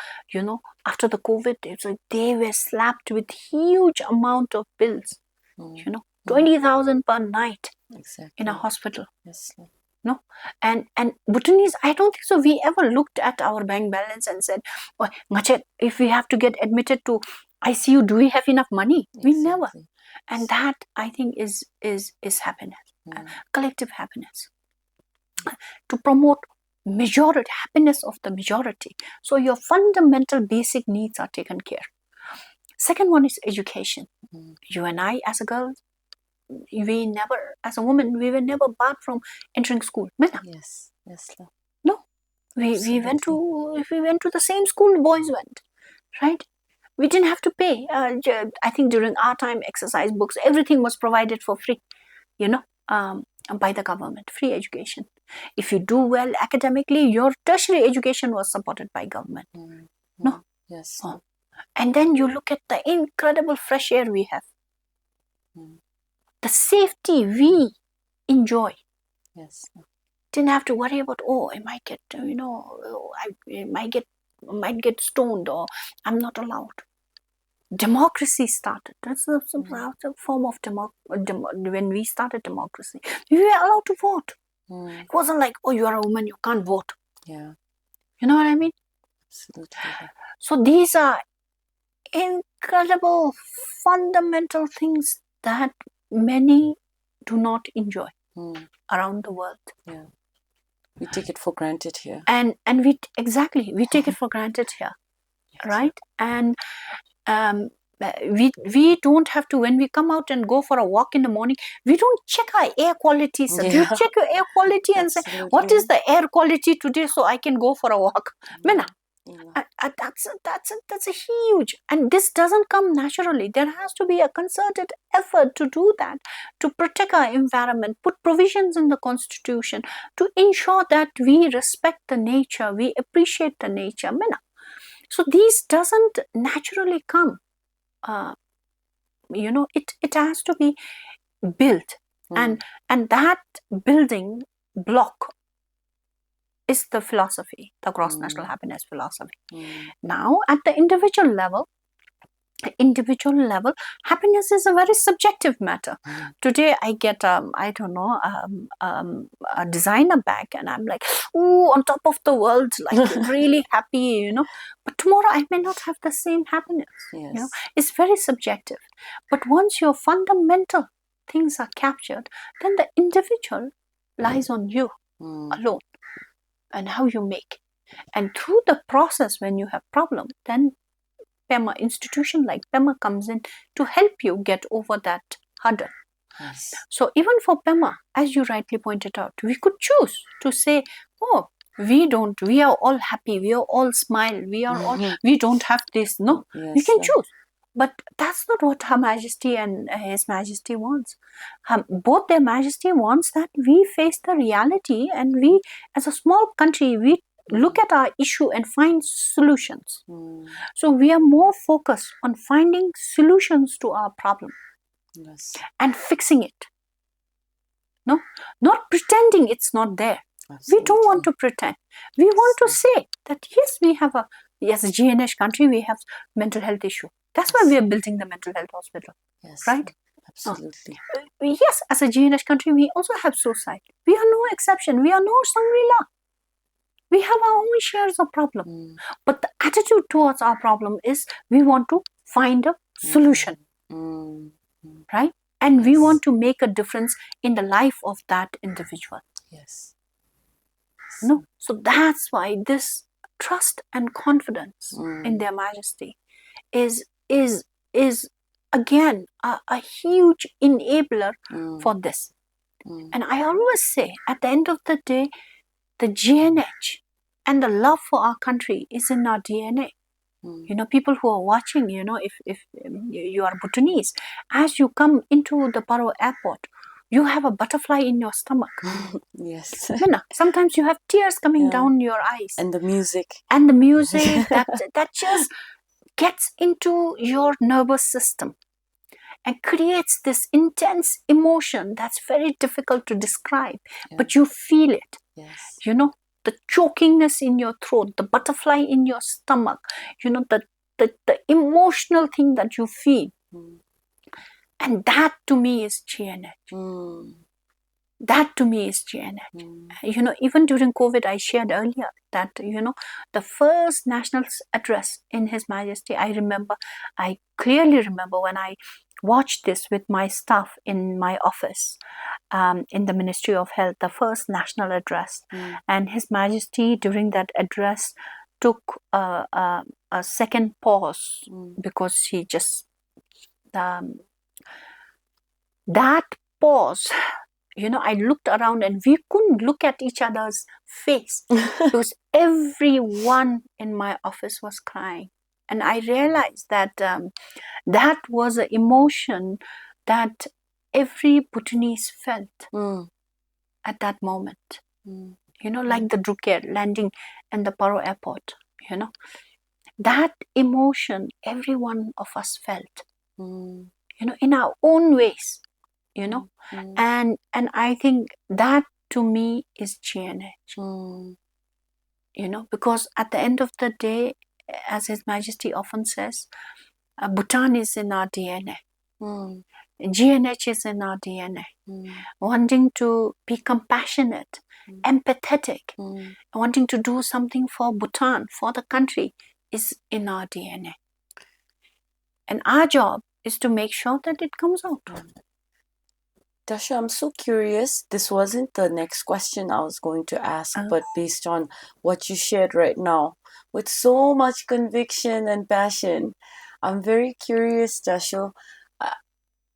C: after the COVID, it's like they were slapped with huge amount of bills. 20,000 per night in a hospital. No, and Bhutanese, I don't think so. We ever looked at our bank balance and said, oh, Machet, if we have to get admitted to ICU, do we have enough money? We never. And that, I think, is happiness, collective happiness, to promote happiness of the majority. So your fundamental basic needs are taken care. Second one is education. You and I, as a girl, we never, as a woman, we were never barred from entering school.
B: Yes.
C: No, we went to the same school boys went, right? We didn't have to pay. I think during our time, exercise books, everything was provided for free, by the government, free education. If you do well academically, your tertiary education was supported by government. No?
B: Yes.
C: And then you look at the incredible fresh air we have. The safety we enjoy.
B: Yes.
C: Didn't have to worry about, I might get, I might get stoned, or I'm not allowed. Democracy started. That's a form of when we started democracy. We were allowed to vote. It wasn't like, you are a woman, you can't vote.
B: Yeah.
C: You know what I mean?
B: Absolutely.
C: So these are incredible, fundamental things that many do not enjoy around the world.
B: Yeah, we take it for granted here.
C: And we take it for granted here, right? And we don't have to, when we come out and go for a walk in the morning, we don't check our air quality. So do you
B: Yeah.
C: check your air quality and say, what is the air quality today so I can go for a walk? Mina, that's a huge, and this doesn't come naturally. There has to be a concerted effort to do that, to protect our environment, put provisions in the constitution to ensure that we respect the nature, we appreciate the nature. Mina. So these doesn't naturally come. It has to be built, and that building block is the philosophy, the gross national happiness philosophy. Now, at the individual level, happiness is a very subjective matter. Today I get a designer bag and I'm like, ooh, on top of the world, like really happy, but tomorrow I may not have the same happiness.
B: Yes.
C: It's very subjective. But once your fundamental things are captured, then the individual lies on you alone and how you make. And through the process, when you have problem, then PEMA, institution like PEMA comes in to help you get over that hurdle.
B: Yes.
C: So even for PEMA, as you rightly pointed out, we could choose to say, oh, we are all happy, we are all smile, we don't have this. No,
B: Yes,
C: you can choose. But that's not what Her Majesty and His Majesty wants. Both Their Majesty wants that we face the reality, and we, as a small country, we look at our issue and find solutions. So we are more focused on finding solutions to our problem.
B: Yes.
C: And fixing it. No, not pretending it's not there. Absolutely. We don't want to pretend. We want to say that yes, we have as a GNH country, we have mental health issue. That's why we are building the mental health hospital.
B: Yes.
C: Right?
B: Absolutely.
C: Yes, as a GNH country, we also have suicide. We are no exception. We are no Shangri-La. We have our own shares of problem. But the attitude towards our problem is we want to find a solution. Right? And we want to make a difference in the life of that individual.
B: Yes.
C: No. So that's why this trust and confidence in Their Majesty is again a huge enabler for this. And I always say, at the end of the day, the GNH and the love for our country is in our DNA. People who are watching, if you are Bhutanese, as you come into the Paro airport, you have a butterfly in your stomach.
B: Yes.
C: Sometimes you have tears coming down your eyes.
B: And the music.
C: that just gets into your nervous system and creates this intense emotion that's very difficult to describe, but you feel it.
B: Yes.
C: The chokingness in your throat, the butterfly in your stomach, the emotional thing that you feel. And that to me is GNH. That to me is GNH. Even during COVID, I shared earlier that, the first national address in His Majesty, I clearly remember when I watched this with my staff in my office in the Ministry of Health, the first national address. And His Majesty during that address took a second pause because he just, that pause, I looked around and we couldn't look at each other's face because everyone in my office was crying. And I realized that that was an emotion that every Bhutanese felt at that moment. Like the Drucker landing in the Paro airport, that emotion every one of us felt, in our own ways, and I think that to me is GNH, because at the end of the day, as His Majesty often says, Bhutan is in our DNA. GNH is in our DNA. Wanting to be compassionate, empathetic, wanting to do something for Bhutan, for the country, is in our DNA. And our job is to make sure that it comes out.
B: Dasho, I'm so curious. This wasn't the next question I was going to ask, but based on what you shared right now, with so much conviction and passion, I'm very curious, Dasho.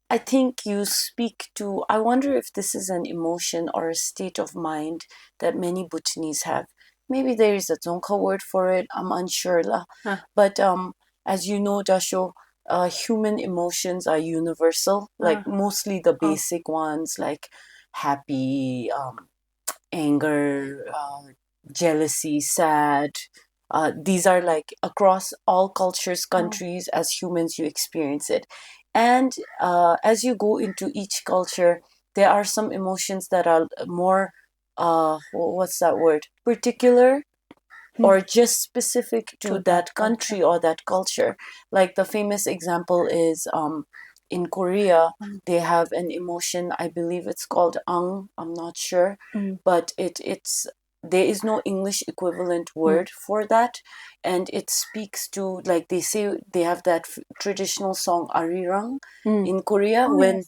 B: I think you speak to, I wonder if this is an emotion or a state of mind that many Bhutanese have. Maybe there is a Dzongkha word for it, I'm unsure. Lah.
C: Huh.
B: But as you know, Dasho, human emotions are universal, like mostly the basic ones, like happy, anger, jealousy, sad. These are like across all cultures, countries, as humans, you experience it. And as you go into each culture, there are some emotions that are more, what's that word? Particular or just specific to that country or that culture. Like the famous example is in Korea, they have an emotion, I believe it's called ang, I'm not sure, but it's there is no English equivalent word for that, and it speaks to, like they say, they have that traditional song Arirang in Korea. When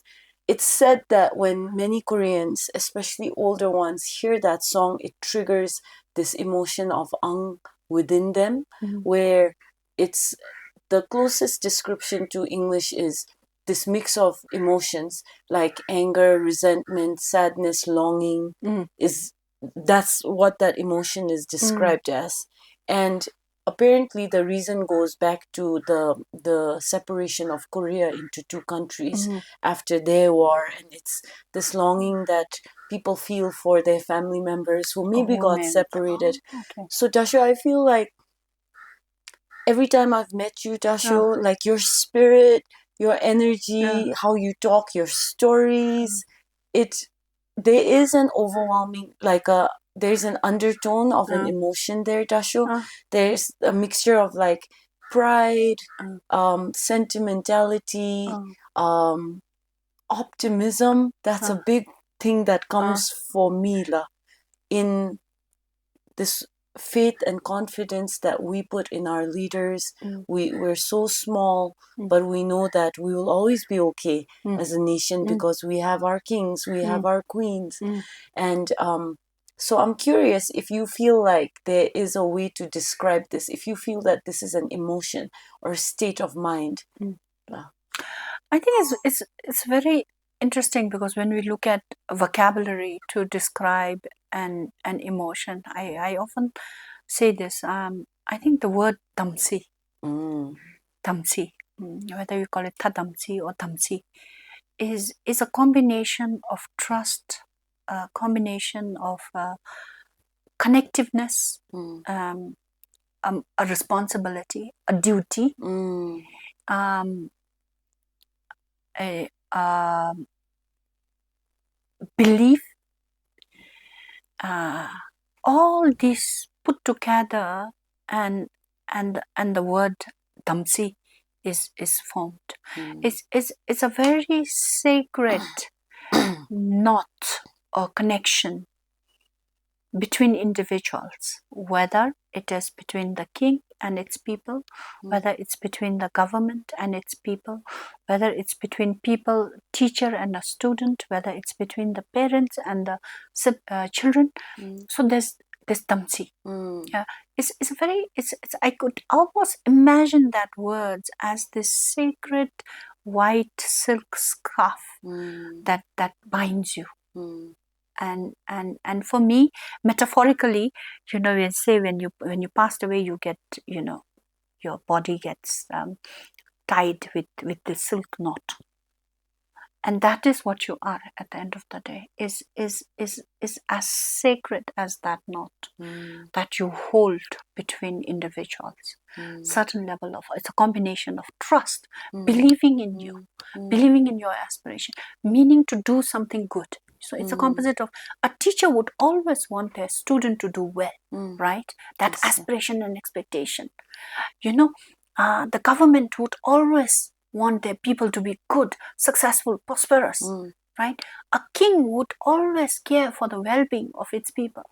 B: it's said that when many Koreans, especially older ones, hear that song, it triggers this emotion of ang within them, where it's the closest description to English is this mix of emotions like anger, resentment, sadness, longing. Is that's what that emotion is described as. And apparently the reason goes back to the separation of Korea into two countries after their war, and it's this longing that people feel for their family members who maybe got separated. So Dasho, I feel like every time I've met you, Dasho, like your spirit, your energy, how you talk, your stories, there is an overwhelming, like there's an undertone of an emotion there, Dasho. There's a mixture of like pride, sentimentality, optimism. That's a big thing that comes for me in this faith and confidence that we put in our leaders. We're so small, but we know that we will always be okay as a nation because we have our kings, we have our queens. And so I'm curious if you feel like there is a way to describe this, if you feel that this is an emotion or a state of mind.
C: I think it's very interesting because when we look at vocabulary to describe an emotion, I often say this. I think the word tamsi, whether you call it tadamsi or tamsi, is a combination of trust, a combination of connectiveness, a responsibility, a duty, a belief, all these put together, and the word damsi is formed. It's a very sacred knot or connection between individuals, whether it is between the king and its people, whether it's between the government and its people, whether it's between people, teacher and a student, whether it's between the parents and the children. So there's tamsi. Yeah, it's I could almost imagine that words as this sacred white silk scarf that binds you. And for me, metaphorically, we say when you passed away, you get, your body gets tied with the silk knot, and that is what you are at the end of the day. Is as sacred as that knot that you hold between individuals. Certain level of, it's a combination of trust, believing in you, believing in your aspiration, meaning to do something good. So it's a composite of, a teacher would always want their student to do well, right? That aspiration and expectation. The government would always want their people to be good, successful, prosperous, right? A king would always care for the well-being of its people.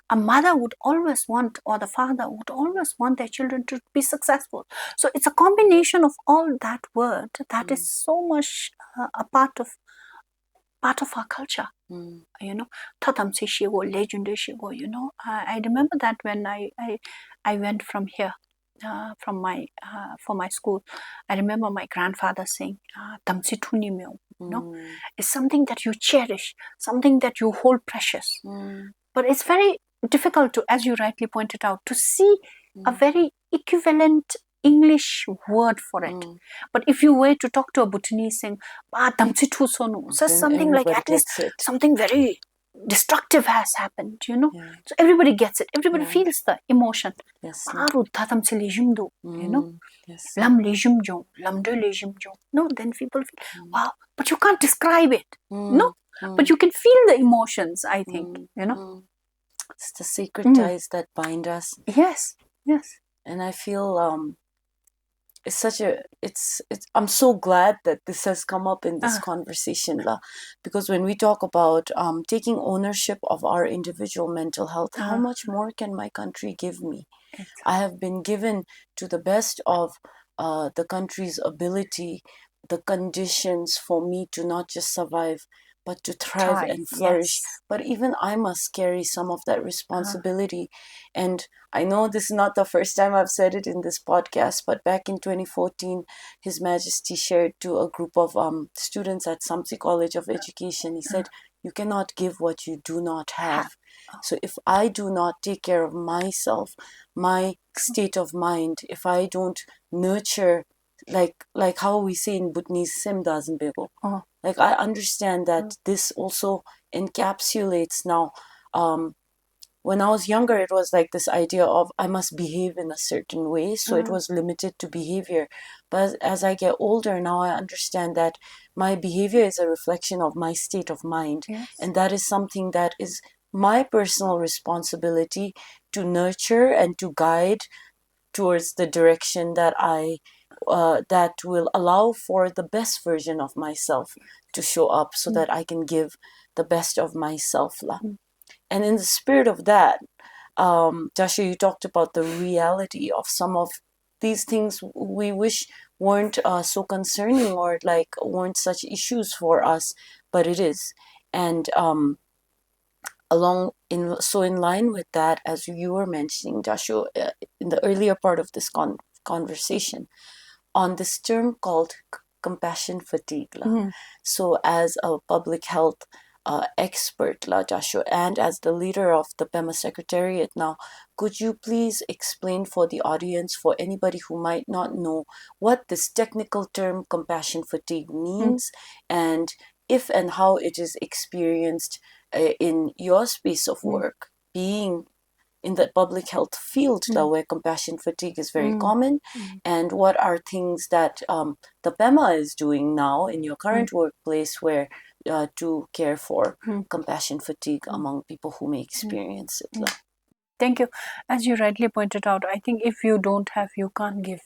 C: A mother would always want, or the father would always want their children to be successful. So it's a combination of all that word that is so much a part of our culture. Tatamsi shigo, legendary shigo. I remember that when I went from here for my school, I remember my grandfather saying, "Tamsi thuni meu," it's something that you cherish, something that you hold precious. But it's very difficult to, as you rightly pointed out, to see a very equivalent English word for it. But if you were to talk to a Bhutanese saying, "Tamsi thu sonu," so
B: Then
C: something like
B: everybody
C: at least
B: gets it.
C: something very destructive has happened,
B: Yeah.
C: So everybody gets it. Everybody
B: Yeah.
C: feels the emotion.
B: Yes.
C: Aru tatamsi lejum do,
B: Yes.
C: lam lejum jo, lam de lejum jo. No, then people feel, wow, but you can't describe it. No, but you can feel the emotions, I think,
B: It's the sacred ties that bind us.
C: Yes, yes.
B: And I feel it's such a it's I'm so glad that this has come up in this conversation, La, because when we talk about taking ownership of our individual mental health, how much more can my country give me? I have been given, to the best of the country's ability, the conditions for me to not just survive but to thrive and flourish. But even I must carry some of that responsibility. And I know this is not the first time I've said it in this podcast, but back in 2014, His Majesty shared to a group of students at Samsi College of Education. He said, "You cannot give what you do not have." So if I do not take care of myself, my state of mind, if I don't nurture, like how we say in Bhutanese, "Sem doesn't bego." Like, I understand that this also encapsulates now. When I was younger, it was like this idea of I must behave in a certain way, so it was limited to behavior. But as I get older now, I understand that my behavior is a reflection of my state of mind, and that is something that is my personal responsibility to nurture and to guide towards the direction that that will allow for the best version of myself to show up, so that I can give the best of myself. And in the spirit of that, Dasho, you talked about the reality of some of these things we wish weren't so concerning, or like weren't such issues for us, but it is. And in line with that, as you were mentioning, Dasho, in the earlier part of this conversation, on this term called compassion fatigue. So as a public health expert, Dasho, and as the leader of the PEMA Secretariat now, could you please explain for the audience, for anybody who might not know, what this technical term compassion fatigue means, and if and how it is experienced in your space of work, being in the public health field, where compassion fatigue is very common, and what are things that the PEMA is doing now in your current workplace where to care for compassion fatigue among people who may experience it.
C: Thank you. As you rightly pointed out, I think if you don't have, you can't give.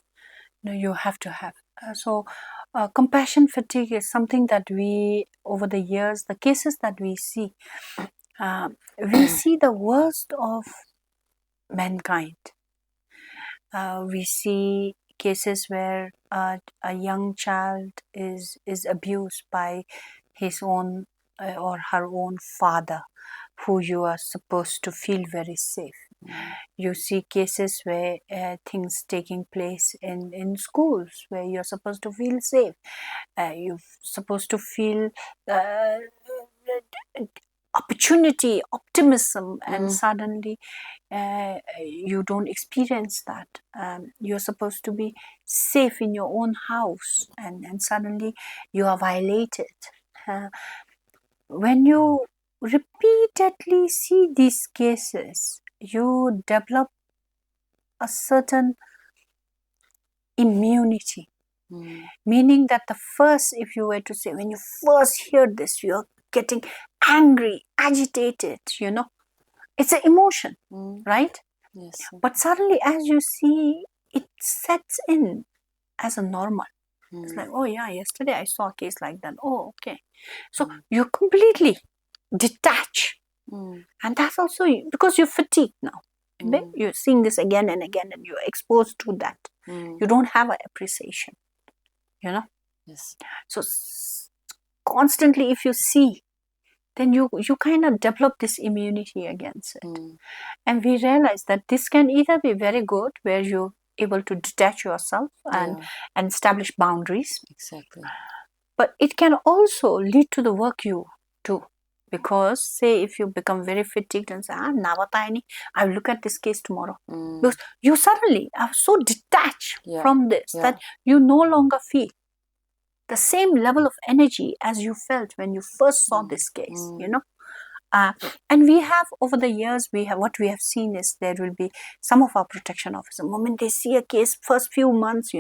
C: You have to have. So compassion fatigue is something that we, over the years, the cases that we see the worst of mankind. We see cases where a young child is abused by his own or her own father, who you are supposed to feel very safe. You see cases where things taking place in schools where you're supposed to feel safe. You're supposed to feel opportunity, optimism, and suddenly you don't experience that. You're supposed to be safe in your own house, and suddenly you are violated. When you repeatedly see these cases, you develop a certain immunity. Meaning that the first, if you were to say, when you first hear this, you're getting angry, agitated, it's an emotion, right?
B: Yes.
C: But suddenly, as you see, it sets in as a normal. It's like, oh yeah, yesterday I saw a case like that. Oh, okay. So you're completely detached. And that's also because you're fatigued now. You're seeing this again and again, and you're exposed to that. You don't have an appreciation,
B: Yes.
C: So constantly, if you see, then you kind of develop this immunity against it. And we realize that this can either be very good, where you able to detach yourself and establish boundaries.
B: Exactly.
C: But it can also lead to the work you do. Because, say, if you become very fatigued and say, I'll look at this case tomorrow. Because you suddenly are so detached from this that you no longer feel the same level of energy as you felt when you first saw this case, and we have, over the years, what we have seen is there will be some of our protection officers, the moment they see a case, first few months,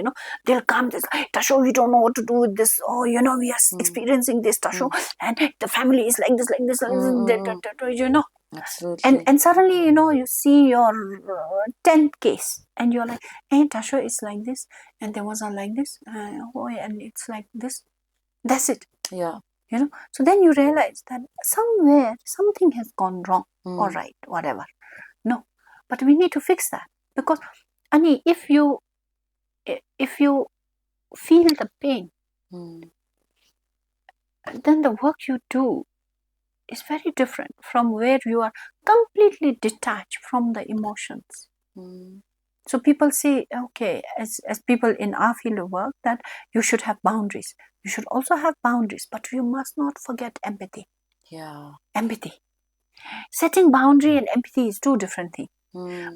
C: they'll come, they'll say, Dasho, we don't know what to do with this. Oh, we are experiencing this, Dasho, and the family is like this,
B: Absolutely.
C: And suddenly, you see your 10th case, and you're like, hey, Dasho, it's like this, and there was like this, and it's like this. That's it.
B: Yeah.
C: So then you realize that somewhere something has gone wrong. All right, whatever. No, but we need to fix that, because Ani, if you feel the pain, then the work you do is very different from where you are completely detached from the emotions. So people say, okay, as people in our field of work, that you should have boundaries. You should also have boundaries, but you must not forget empathy.
B: Yeah.
C: Empathy. Setting boundary and empathy is two different things.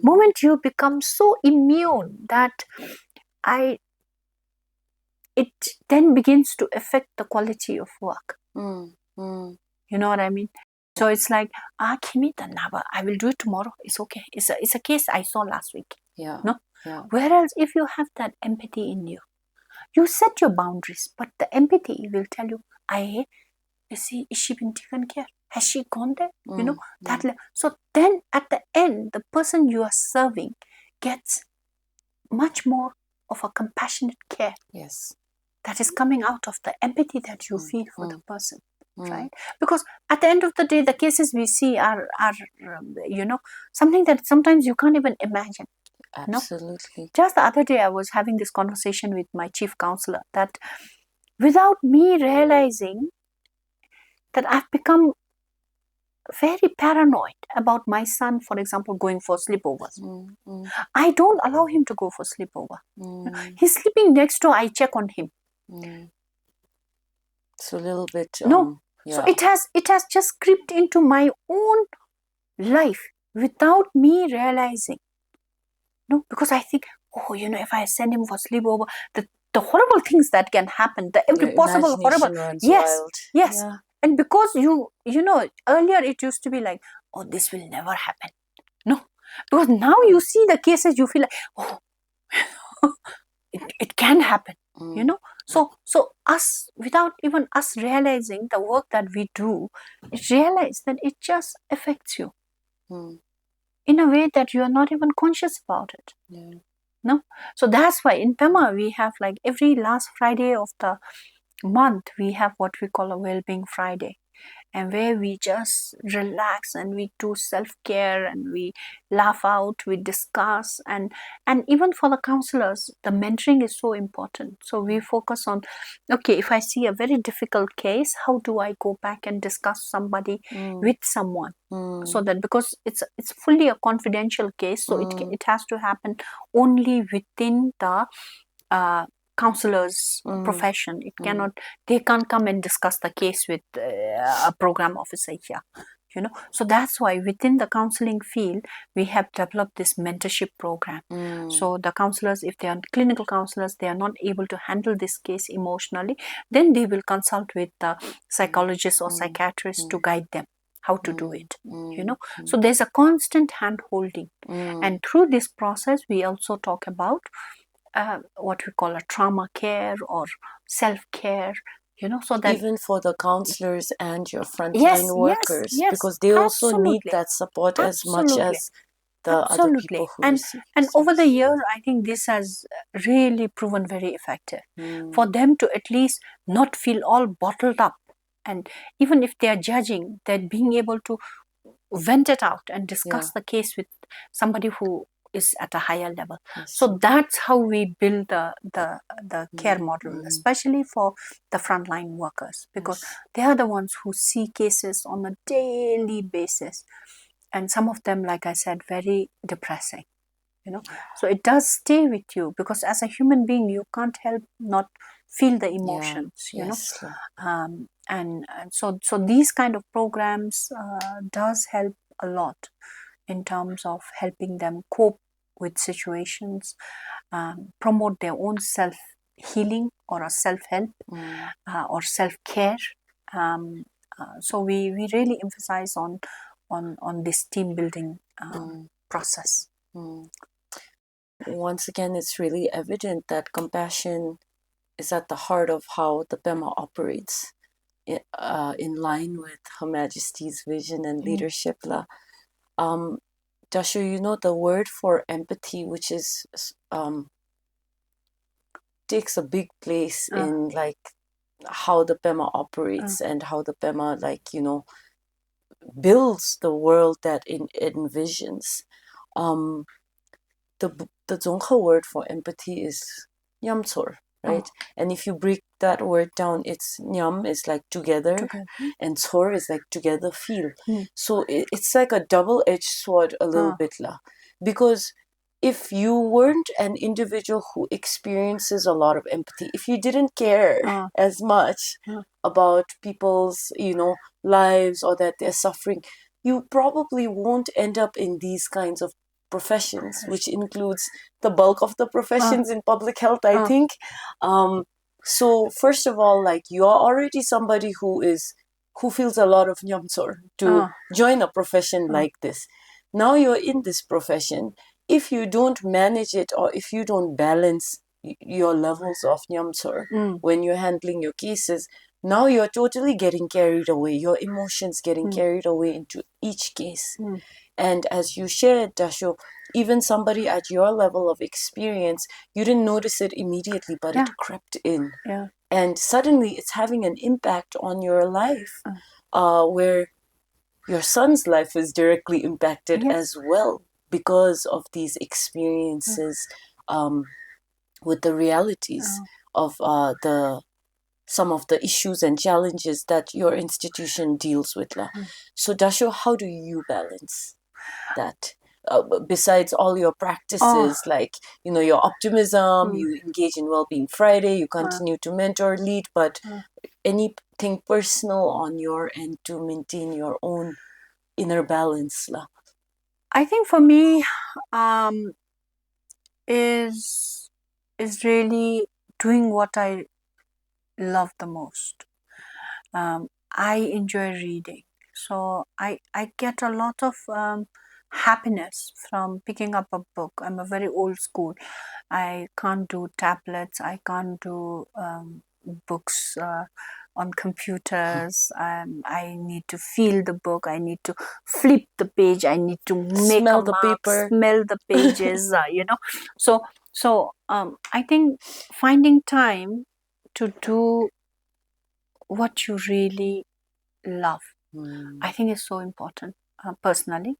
C: Moment you become so immune that it then begins to affect the quality of work. You know what I mean? So it's like, Kimi Tanaba, I will do it tomorrow. It's okay. It's a case I saw last week.
B: Yeah.
C: No?
B: Yeah.
C: Whereas if you have that empathy in you, you set your boundaries, but the empathy will tell you, is she been taken care? Has she gone there? So then at the end, the person you are serving gets much more of a compassionate care.
B: Yes.
C: That is coming out of the empathy that you feel for the person. Right? Because at the end of the day, the cases we see are something that sometimes you can't even imagine.
B: Absolutely.
C: No? Just the other day, I was having this conversation with my chief counselor that without me realizing that I've become very paranoid about my son, for example, going for sleepovers. I don't allow him to go for sleepover. He's sleeping next door, I check on him.
B: It's a little bit...
C: No. So it has just crept into my own life without me realizing. No, because I think, if I send him for sleepover, the horrible things that can happen, the every possible horrible. Yes. Yeah. And because earlier it used to be like, oh, this will never happen. No, because now you see the cases, you feel like, oh, it can happen. So us, without even us realizing the work that we do, realize that it just affects you in a way that you are not even conscious about it. No, so that's why in PEMA we have, like, every last Friday of the month we have what we call a well-being Friday, and where we just relax and we do self-care and we laugh out, we discuss, and even for the counselors, the mentoring is so important. So we focus on, okay, if I see a very difficult case, how do I go back and discuss somebody with someone, so that, because it's fully a confidential case, so it has to happen only within the counselor's profession. It cannot, they can't come and discuss the case with a program officer here. So that's why within the counseling field we have developed this mentorship program. So the counselors, if they are clinical counselors, they are not able to handle this case emotionally, then they will consult with the psychologist or psychiatrist to guide them how to do it. So there's a constant hand holding, and through this process we also talk about what we call a trauma care or self-care, so that
B: even for the counselors and your frontline workers, because they also need that support as much as the other people who receive.
C: And over the years, I think this has really proven very effective for them to at least not feel all bottled up, and even if they are judging, that being able to vent it out and discuss the case with somebody who is at a higher level. So that's how we build the care model, especially for the frontline workers, because they are the ones who see cases on a daily basis, and some of them, like I said, very depressing. So it does stay with you, because as a human being you can't help not feel the emotions.
B: Yes.
C: And so these kind of programs does help a lot in terms of helping them cope with situations, promote their own self healing or a self help or self care. So we really emphasize on this team building process.
B: Once again, it's really evident that compassion is at the heart of how the PEMA operates, in line with Her Majesty's vision and leadership. Dasho, the word for empathy, which is takes a big place in how the PEMA operates and how the PEMA builds the world that it envisions. The Dzongkha word for empathy is nyamtsor, right? And if you break that word down, it's nyam is like together, and tsor is like together feel. So it's like a double-edged sword a little bit because if you weren't an individual who experiences a lot of empathy, if you didn't care as much about people's lives or that they're suffering, you probably won't end up in these kinds of professions, which includes the bulk of the professions in public health, I think. So first of all, you're already somebody who feels a lot of nyamtsor to join a profession like this. Now you're in this profession. If you don't manage it, or if you don't balance your levels of nyamtsor when you're handling your cases, now you're totally getting carried away. Your emotions getting carried away into each case. And as you shared, Dasho, even somebody at your level of experience, you didn't notice it immediately, but it crept in. And suddenly it's having an impact on your life, where your son's life is directly impacted as well because of these experiences with the realities of some of the issues and challenges that your institution deals with. So Dasho, how do you balance that? Besides all your practices, your optimism, you engage in Wellbeing Friday, you continue to mentor, lead, but anything personal on your end to maintain your own inner balance?
C: I think for me, is really doing what I love the most. I enjoy reading, so I get a lot of happiness from picking up a book. I'm a very old school. I can't do tablets. I can't do books on computers. I need to feel the book. I need to flip the page. I need to make
B: Smell
C: a
B: the
C: mark,
B: paper.
C: smell the pages. So I think finding time to do what you really love, I think is so important. Personally,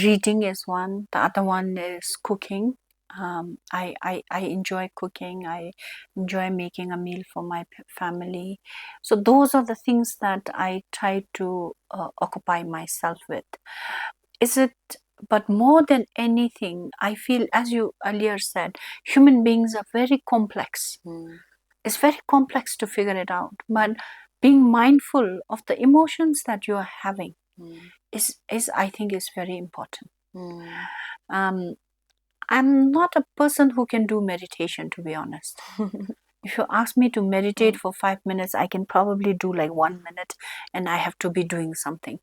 C: reading is one. The other one is cooking. I enjoy cooking. I enjoy making a meal for my family. So those are the things that I try to occupy myself with. But more than anything, I feel, as you earlier said, human beings are very complex. It's very complex to figure it out. But being mindful of the emotions that you are having is I think is very important. I'm not a person who can do meditation, to be honest. If you ask me to meditate for 5 minutes, I can probably do like 1 minute, and I have to be doing something.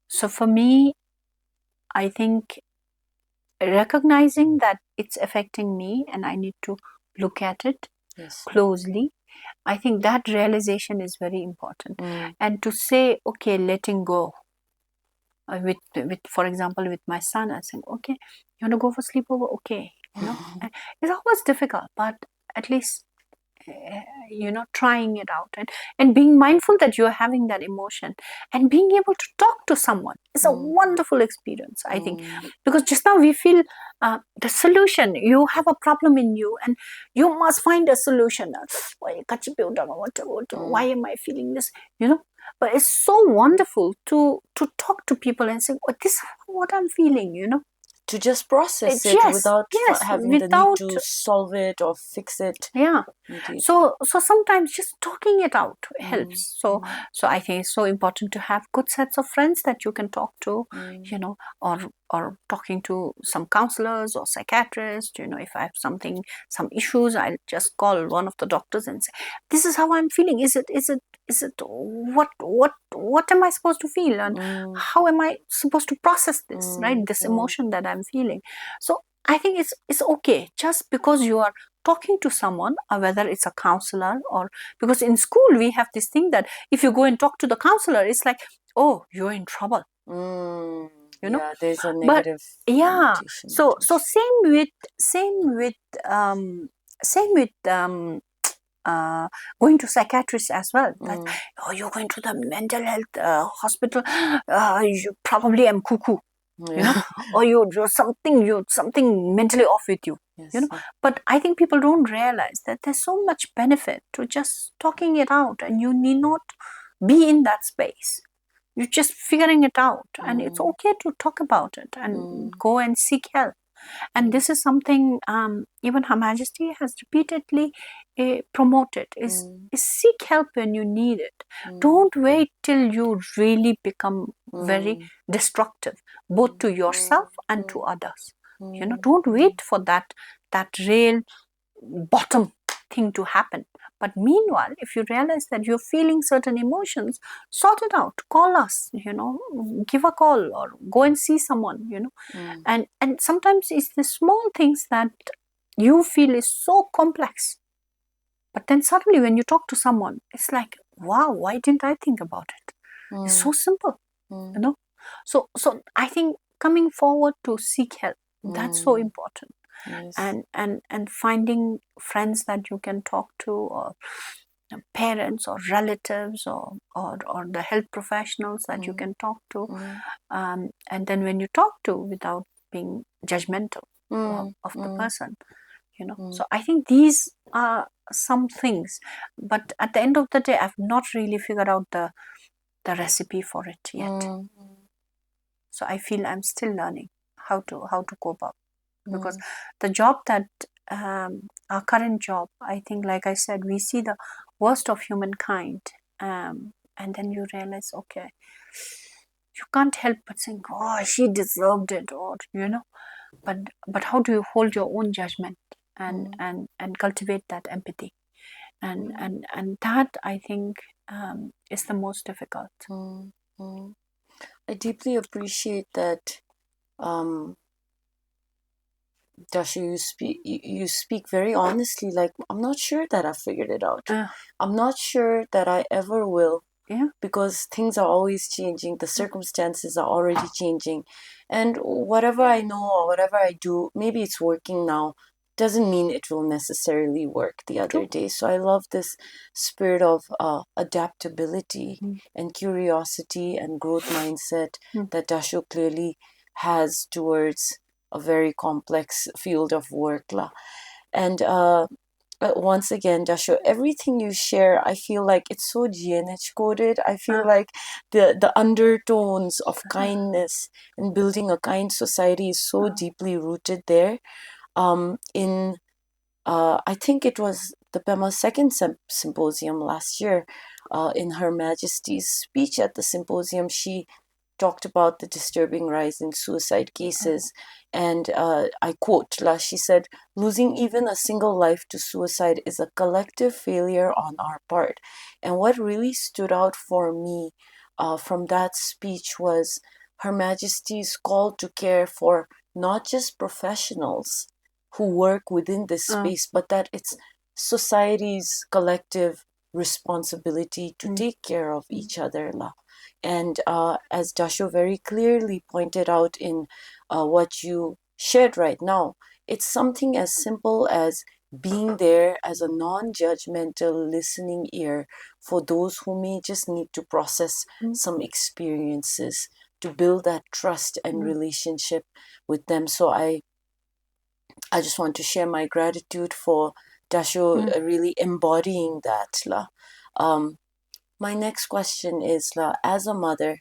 C: So for me, I think recognizing that it's affecting me and I need to look at it closely, I think that realization is very important. And to say, okay, letting go. With for example, with my son, I think, okay, you want to go for sleepover? Okay, it's always difficult, but at least trying it out and being mindful that you're having that emotion and being able to talk to someone is a wonderful experience, I think, because just now we feel the solution. You have a problem in you and you must find a solution. Why am I feeling this? but it's so wonderful to talk to people and say, oh, this is what I'm feeling,
B: To just process it
C: yes,
B: without
C: yes,
B: having the need
C: without
B: to solve it or fix it.
C: yeah.
B: Indeed.
C: So sometimes just talking it out helps. So I think it's so important to have good sets of friends that you can talk to, or talking to some counselors or psychiatrists. If I have some issues, I'll just call one of the doctors and say, this is how I'm feeling. Is it what am I supposed to feel, and how am I supposed to process this, right? This emotion that I'm feeling. So I think it's okay, just because you are talking to someone, or whether it's a counselor, or because in school we have this thing that if you go and talk to the counselor, it's like, oh, you're in trouble.
B: Yeah, there's a negative connotation.
C: So same with going to psychiatrists as well. That, oh, you're going to the mental health hospital, you probably am cuckoo. Or you're something mentally off with you.
B: Yes.
C: But I think people don't realize that there's so much benefit to just talking it out, and you need not be in that space. You're just figuring it out, and it's okay to talk about it and go and seek help. And this is something even Her Majesty has repeatedly promoted, is seek help when you need it. Don't wait till you really become very destructive, both to yourself and to others. Don't wait for that real bottom thing to happen. But meanwhile, if you realize that you're feeling certain emotions, sort it out. Call us, give a call, or go and see someone, and sometimes it's the small things that you feel is so complex, but then suddenly when you talk to someone, it's like, wow, why didn't I think about it? It's so simple. So I think coming forward to seek help, that's so important.
B: Yes.
C: And finding friends that you can talk to, or parents or relatives, or the health professionals that you can talk to, and then when you talk to, without being judgmental of the person, so I think these are some things, but at the end of the day, I've not really figured out the recipe for it yet. So I feel I'm still learning how to cope up, because the job that our current job, I think, like I said, we see the worst of humankind, and then you realize, okay, you can't help but think, oh, she deserved it, or but how do you hold your own judgment and cultivate that empathy, and that, I think, is the most difficult.
B: I deeply appreciate that, Dasho, you speak very honestly, like, I'm not sure that I figured it out. I'm not sure that I ever will.
C: Yeah.
B: Because things are always changing, the circumstances are already changing, and whatever I know or whatever I do, maybe it's working now, doesn't mean it will necessarily work the other day. So I love this spirit of adaptability and curiosity and growth mindset that Dasho clearly has towards a very complex field of work. And once again, Dasho, everything you share, I feel like it's so GNH coded. I feel like the undertones of kindness and building a kind society is so deeply rooted there. I think it was the PEMA second symposium last year. In Her Majesty's speech at the symposium, she talked about the disturbing rise in suicide cases. And I quote, she said, losing even a single life to suicide is a collective failure on our part. And what really stood out for me from that speech was Her Majesty's call to care for not just professionals who work within this space, but that it's society's collective responsibility to take care of each other. And as Dasho very clearly pointed out in what you shared right now, it's something as simple as being there as a non-judgmental listening ear for those who may just need to process some experiences to build that trust and relationship with them. So I just want to share my gratitude for Dasho really embodying that. My next question is, as a mother,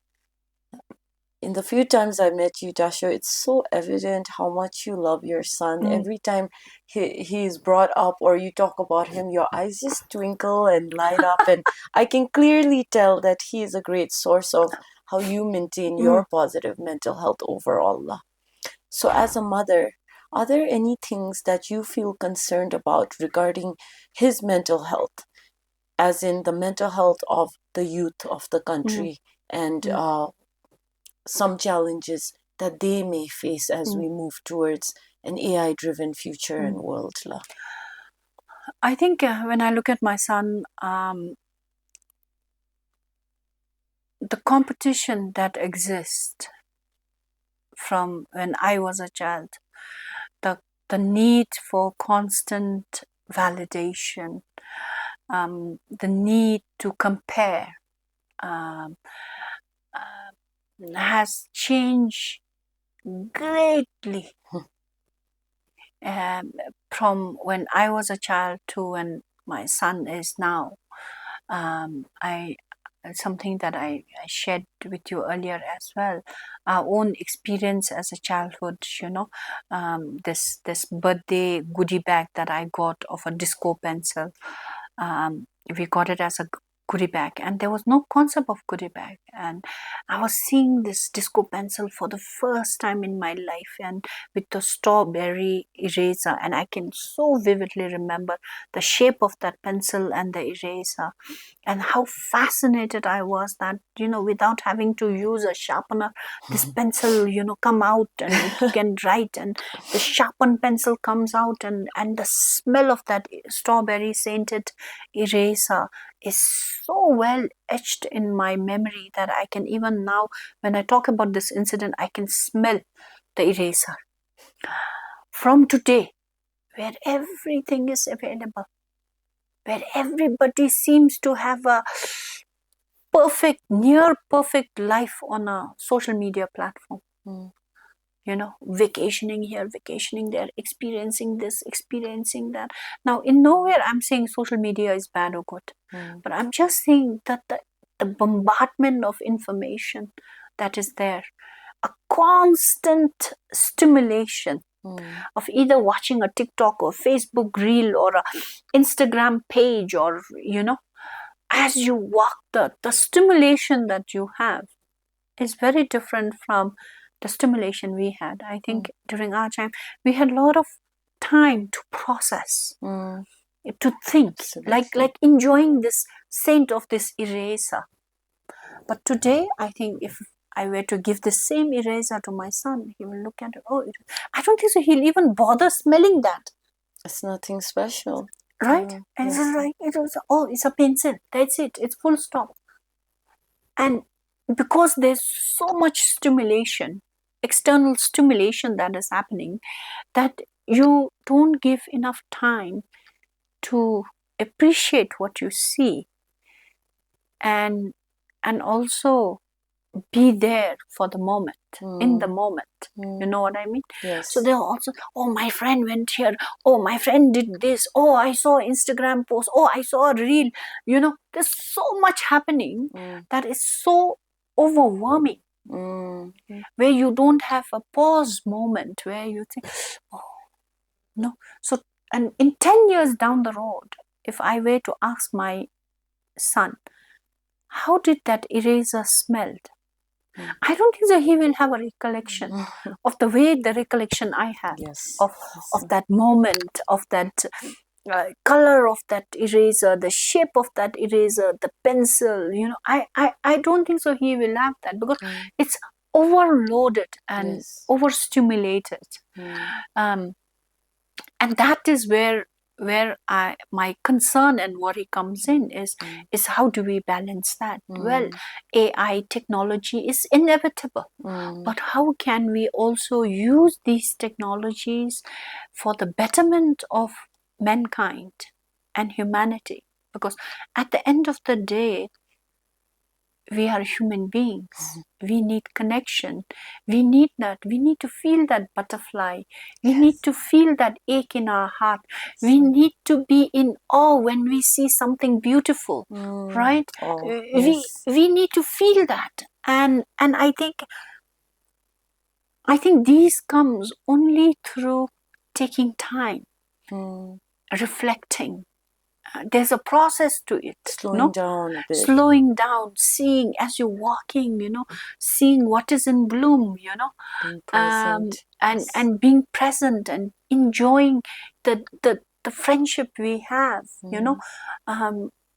B: in the few times I met you, Dasho, it's so evident how much you love your son. Every time he's brought up or you talk about him, your eyes just twinkle and light up. And I can clearly tell that he is a great source of how you maintain your positive mental health overall. So as a mother, are there any things that you feel concerned about regarding his mental health, as in the mental health of the youth of the country, and some challenges that they may face as we move towards an AI-driven future and world?
C: I think when I look at my son, the competition that exists from when I was a child, the need for constant validation, the need to compare, has changed greatly from when I was a child to when my son is now. Something that I shared with you earlier as well, our own experience as a childhood, this birthday goodie bag that I got of a disco pencil. We got it as a goodie bag, and there was no concept of goodie bag, and I was seeing this disco pencil for the first time in my life, and with the strawberry eraser, and I can so vividly remember the shape of that pencil and the eraser, and how fascinated I was that, without having to use a sharpener, this pencil, come out and it can write, and the sharpened pencil comes out, and the smell of that strawberry scented eraser is so well etched in my memory that I can even now, when I talk about this incident, I can smell the eraser. From today, where everything is available, where everybody seems to have a near perfect life on a social media platform. Vacationing here, vacationing there, experiencing this, experiencing that. Now, in nowhere I'm saying social media is bad or good, but I'm just saying that the bombardment of information that is there, a constant stimulation of either watching a TikTok or Facebook reel or a Instagram page, or as you walk, the stimulation that you have is very different from the stimulation we had. I think during our time we had a lot of time to process, to think, like enjoying this scent of this eraser. But today, I think if I were to give the same eraser to my son, he will look at it. I don't think so he'll even bother smelling that.
B: It's nothing special,
C: right? And yes. It's like it's a pencil. That's it. It's full stop. And because there's so much stimulation, external stimulation that is happening, that you don't give enough time to appreciate what you see, and also be there for the moment, in the moment. You know what I mean?
B: Yes.
C: So they're also, my friend went here, my friend did this, I saw Instagram post, I saw a reel. There's so much happening that is so overwhelming, where you don't have a pause moment where you think, no. So, and in 10 years down the road, if I were to ask my son, how did that eraser smelled? I don't think so he will have a recollection of the way the recollection I had, of that moment, of that color of that eraser, the shape of that eraser, the pencil. I don't think so he will have that, because it's overloaded and overstimulated. And that is where my concern and worry comes in, is how do we balance that? Well, AI technology is inevitable, but how can we also use these technologies for the betterment of mankind and humanity? Because at the end of the day, we are human beings. We need connection. We need that. We need to feel that butterfly. We need to feel that ache in our heart. We need to be in awe when we see something beautiful, right? We need to feel that. And I think these comes only through taking time, reflecting. There's a process to it.
B: Slowing down a bit.
C: Slowing down, seeing as you're walking, seeing what is in bloom,
B: Being present.
C: And being present and enjoying the friendship we have,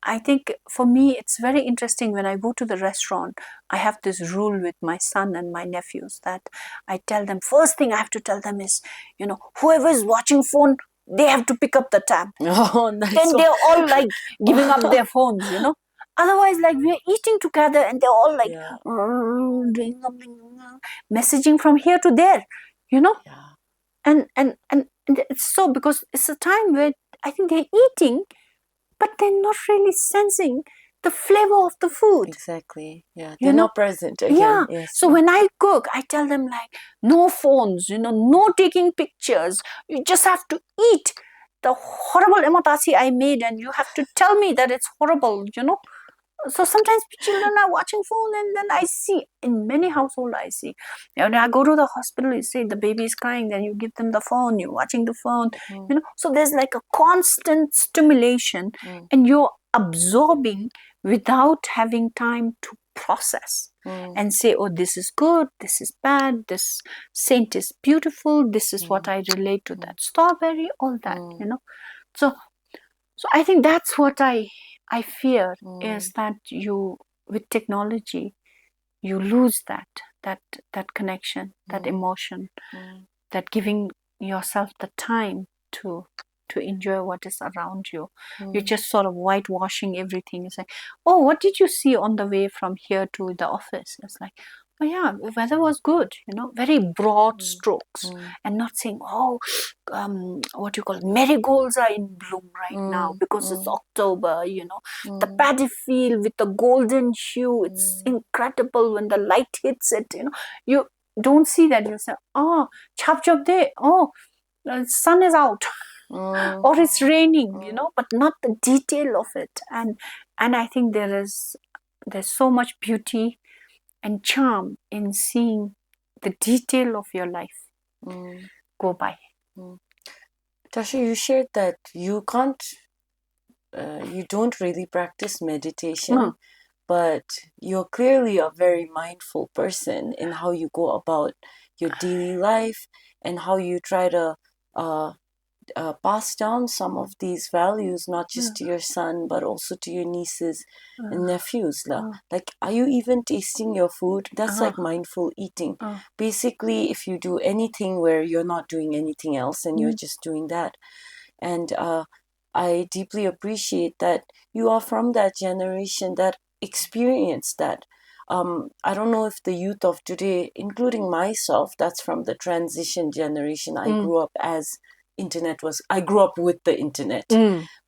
C: I think for me it's very interesting when I go to the restaurant. I have this rule with my son and my nephews that I tell them, first thing I have to tell them is, whoever is watching phone, they have to pick up the tab.
B: Oh, nice.
C: Then they're all like giving up their phones, Otherwise, like we're eating together and they're all like doing something, messaging from here to there, And it's so, because it's a time where I think they're eating, but they're not really sensing the flavor of the food.
B: Exactly. Yeah. They're not present again.
C: Yeah.
B: Yes.
C: So when I cook, I tell them like, no phones, no taking pictures. You just have to eat the horrible ematasi I made, and you have to tell me that it's horrible, So sometimes children are watching phone, and then I see in many households, I see, when I go to the hospital, you say the baby is crying, then you give them the phone, you're watching the phone, So there's like a constant stimulation, and you're absorbing without having time to process and say, oh, this is good, this is bad, this saint is beautiful, this is what I relate to that strawberry, all that, So I think that's what I fear, is that you, with technology, you lose that connection, that emotion, that giving yourself the time to enjoy what is around you. You're just sort of whitewashing everything. It's like, oh, what did you see on the way from here to the office? It's like, oh yeah, the weather was good, very broad strokes, and not saying, oh, what you call marigolds are in bloom right now because it's October, the paddy field with the golden hue, it's incredible when the light hits it, you don't see that. You say, oh, chap chap day, oh, the sun is out. Or it's raining, but not the detail of it. And I think there's so much beauty and charm in seeing the detail of your life go by.
B: Dasho, you shared that you don't really practice meditation, but you're clearly a very mindful person in how you go about your daily life and how you try to pass down some of these values, not just to your son, but also to your nieces and nephews. Like, are you even tasting your food? That's like mindful eating. Basically, if you do anything where you're not doing anything else and you're just doing that. And I deeply appreciate that you are from that generation that experienced that. I don't know if the youth of today, including myself, that's from the transition generation. I grew up I grew up with the internet.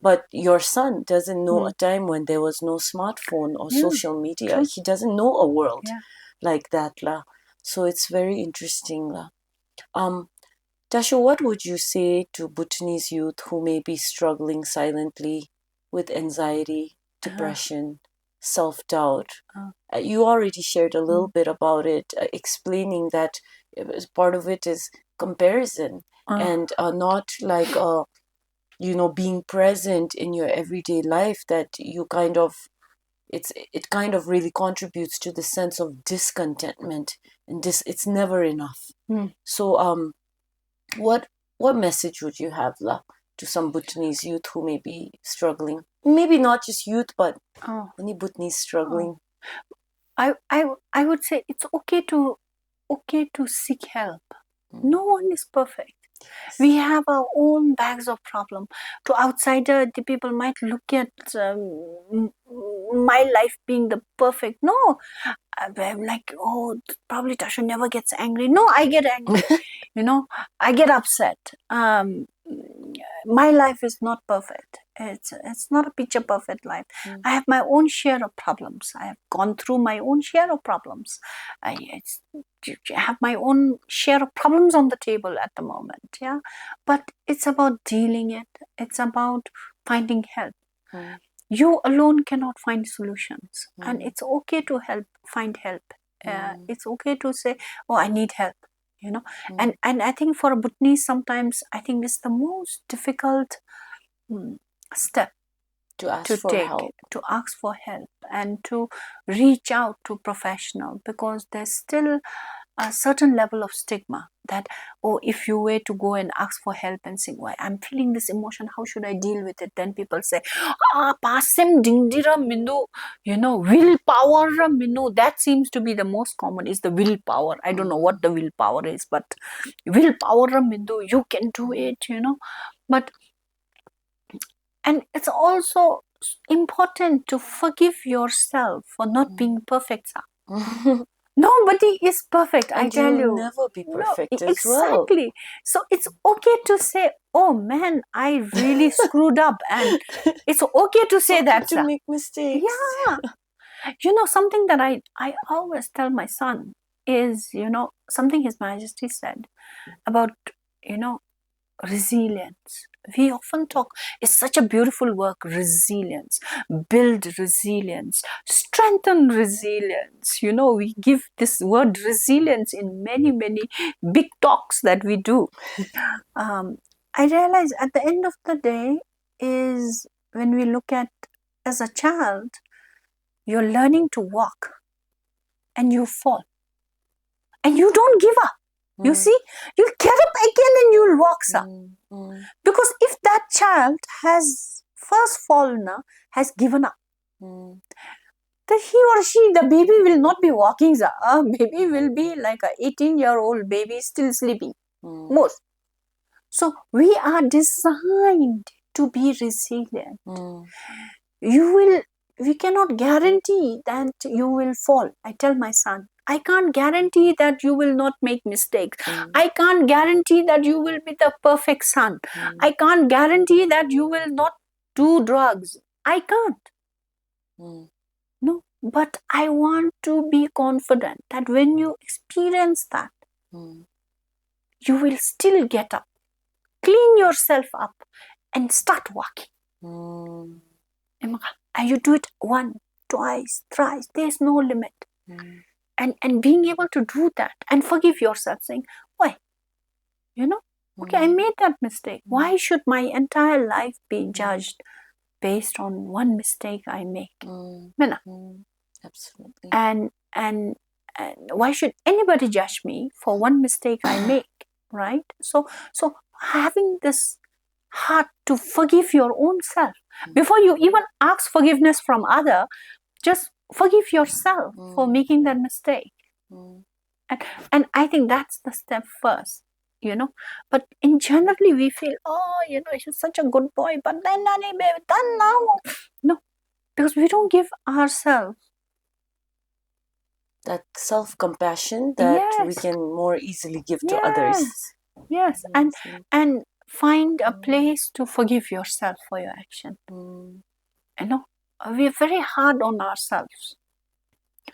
B: But your son doesn't know a time when there was no smartphone or social media. True. He doesn't know a world like that. So it's very interesting. Dasho, what would you say to Bhutanese youth who may be struggling silently with anxiety, depression, self-doubt? You already shared a little bit about it, explaining that part of it is comparison and not like being present in your everyday life, that you kind of it kind of really contributes to the sense of discontentment, and it's never enough. So what message would you have to some Bhutanese youth who may be struggling? Maybe not just youth, but any Bhutanese struggling.
C: I would say it's okay to seek help. No one is perfect. We have our own bags of problem. To outsider, the people might look at my life being the perfect. No, I'm like, oh, probably Dasho never gets angry. No, I get angry. I get upset. my life is not perfect. It's not a picture perfect life. I have my own share of problems. I have gone through my own share of problems. I have my own share of problems on the table at the moment. Yeah, but it's about dealing it. It's about finding help. You alone cannot find solutions, and it's okay to find help. It's okay to say, "Oh, I need help." And I think for a Bhutanese, sometimes I think it's the most difficult step
B: To ask
C: to
B: for
C: take,
B: help.
C: to ask for help and to reach out to professional, because there's still a certain level of stigma that, oh, if you were to go and ask for help and say, why I'm feeling this emotion, how should I deal with it? Then people say, pasim dingdira minu, willpower minu. That seems to be the most common, is the willpower. I don't know what the willpower is, but willpower minu, you can do it, But and it's also important to forgive yourself for not being perfect. Nobody is perfect, I
B: And
C: tell
B: you'll
C: you.
B: never be perfect as
C: Exactly.
B: well.
C: So it's okay to say, oh man, I really screwed up. And it's okay to say that.
B: To make mistakes.
C: Yeah. Something that I always tell my son is, something His Majesty said about, resilience. We often talk, it's such a beautiful work, resilience, build resilience, strengthen resilience. We give this word resilience in many, many big talks that we do. I realize at the end of the day is when we look at, as a child, you're learning to walk and you fall and you don't give up. You see, you'll get up again and you'll walk, sir. Because if that child has first fallen, has given up, then he or she, the baby will not be walking, sir. Baby will be like a 18-year-old baby still sleeping. Most. So we are designed to be resilient. We cannot guarantee that you will fall. I tell my son, I can't guarantee that you will not make mistakes. I can't guarantee that you will be the perfect son. I can't guarantee that you will not do drugs. I can't. No, but I want to be confident that when you experience that, you will still get up, clean yourself up, and start walking. And you do it 1, 2, 3. There's no limit. And being able to do that and forgive yourself, saying, why? Okay, I made that mistake. Why should my entire life be judged based on one mistake I make?
B: Absolutely.
C: And why should anybody judge me for one mistake I make? Right? So having this heart to forgive your own self before you even ask forgiveness from other, just forgive yourself for making that mistake. And I think that's the step first, But in generally we feel, he's such a good boy, but then done now. No, because we don't give ourselves
B: that self-compassion that we can more easily give to others.
C: Yes, and find a place to forgive yourself for your action. We are very hard on ourselves.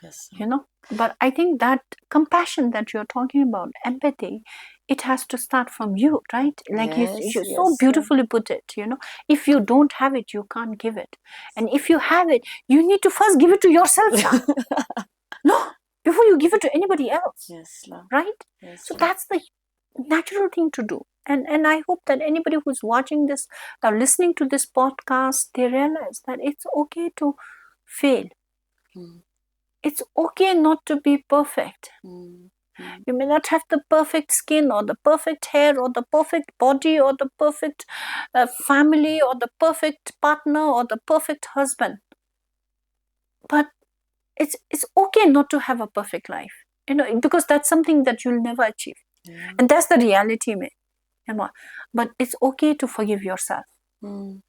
B: Yes.
C: But I think that compassion that you're talking about, empathy, it has to start from you, right? Like you so beautifully put it, If you don't have it, you can't give it. And if you have it, you need to first give it to yourself. No, before you give it to anybody else.
B: Yes.
C: Right?
B: Yes.
C: So that's the natural thing to do. And I hope that anybody who's watching this or listening to this podcast, they realize that it's okay to fail. It's okay not to be perfect. You may not have the perfect skin or the perfect hair or the perfect body or the perfect family or the perfect partner or the perfect husband. But it's okay not to have a perfect life, because that's something that you'll never achieve. And that's the reality, but it's okay to forgive yourself. And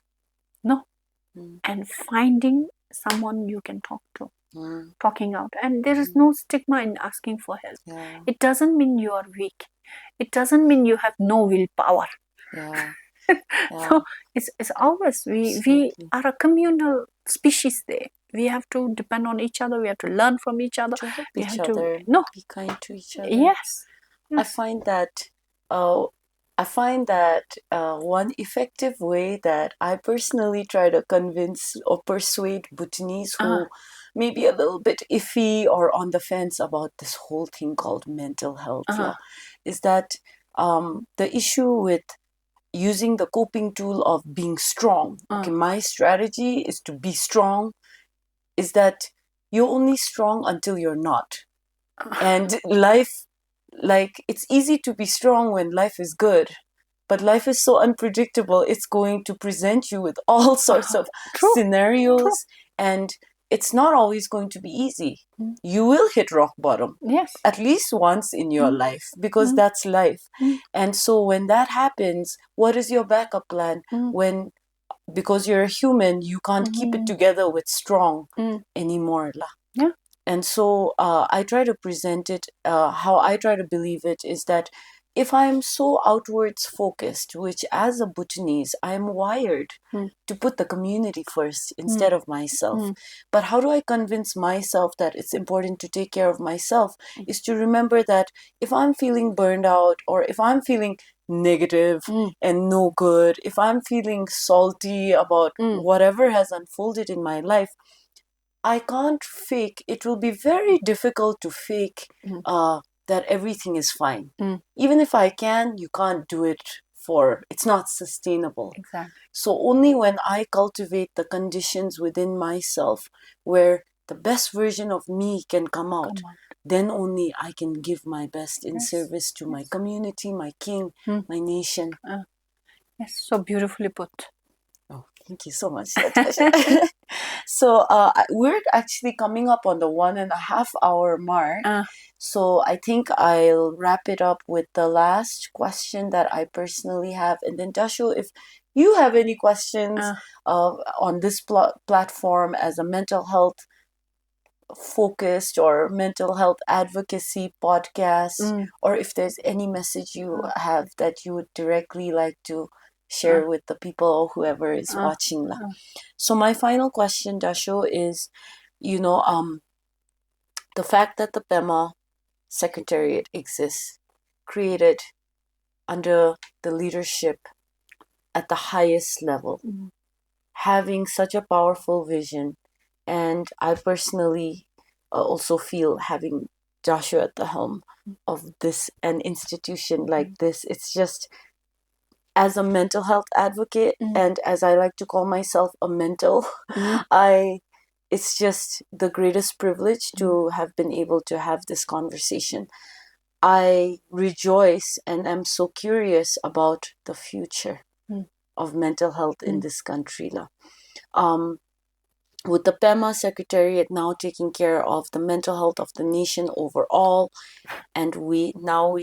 C: finding someone you can talk to, talking out. And there is no stigma in asking for help. It doesn't mean you are weak. It doesn't mean you have no willpower.
B: Yeah.
C: So it's ours. We
B: Absolutely.
C: are a communal species there. We have to depend on each other. We have to learn from each other.
B: To help
C: We
B: each
C: have to
B: other,
C: no.
B: be kind to each other.
C: Yes.
B: I
C: Yes.
B: find that one effective way that I personally try to convince or persuade Bhutanese who may be a little bit iffy or on the fence about this whole thing called mental health is that the issue with using the coping tool of being strong. Okay, my strategy is to be strong, is that you're only strong until you're not. And life, like, it's easy to be strong when life is good, but life is so unpredictable. It's going to present you with all sorts of
C: True.
B: scenarios, and it's not always going to be easy. You will hit rock bottom
C: Yes.
B: at least once in your life, because that's life. And so when that happens, what is your backup plan? When, because you're a human, you can't keep it together with strong anymore lah.
C: Yeah.
B: And so I try to present it, how I try to believe it is that if I'm so outwards focused, which as a Bhutanese, I'm wired to put the community first instead of myself. But how do I convince myself that it's important to take care of myself is to remember that if I'm feeling burned out, or if I'm feeling negative and no good, if I'm feeling salty about whatever has unfolded in my life, I can't fake. It will be very difficult to fake that everything is fine. Even if I can, you can't do it it's not sustainable.
C: Exactly.
B: So only when I cultivate the conditions within myself where the best version of me can come out, then only I can give my best in service to my community, my king, my nation.
C: Yes, so beautifully put.
B: Oh, thank you so much, Natasha. So we're actually coming up on the 1.5 hour mark. So I think I'll wrap it up with the last question that I personally have. And then Dasho, if you have any questions on this platform as a mental health focused or mental health advocacy podcast, or if there's any message you have that you would directly like to share with the people or whoever is watching. So my final question, Dasho, is, the fact that the PEMA Secretariat exists, created under the leadership at the highest level, having such a powerful vision. And I personally also feel having Joshua at the helm of an institution like this, it's just, as a mental health advocate and as I like to call myself, a mental, it's just the greatest privilege to have been able to have this conversation. I rejoice and am so curious about the future of mental health in this country. With the PEMA Secretariat now taking care of the mental health of the nation overall, and we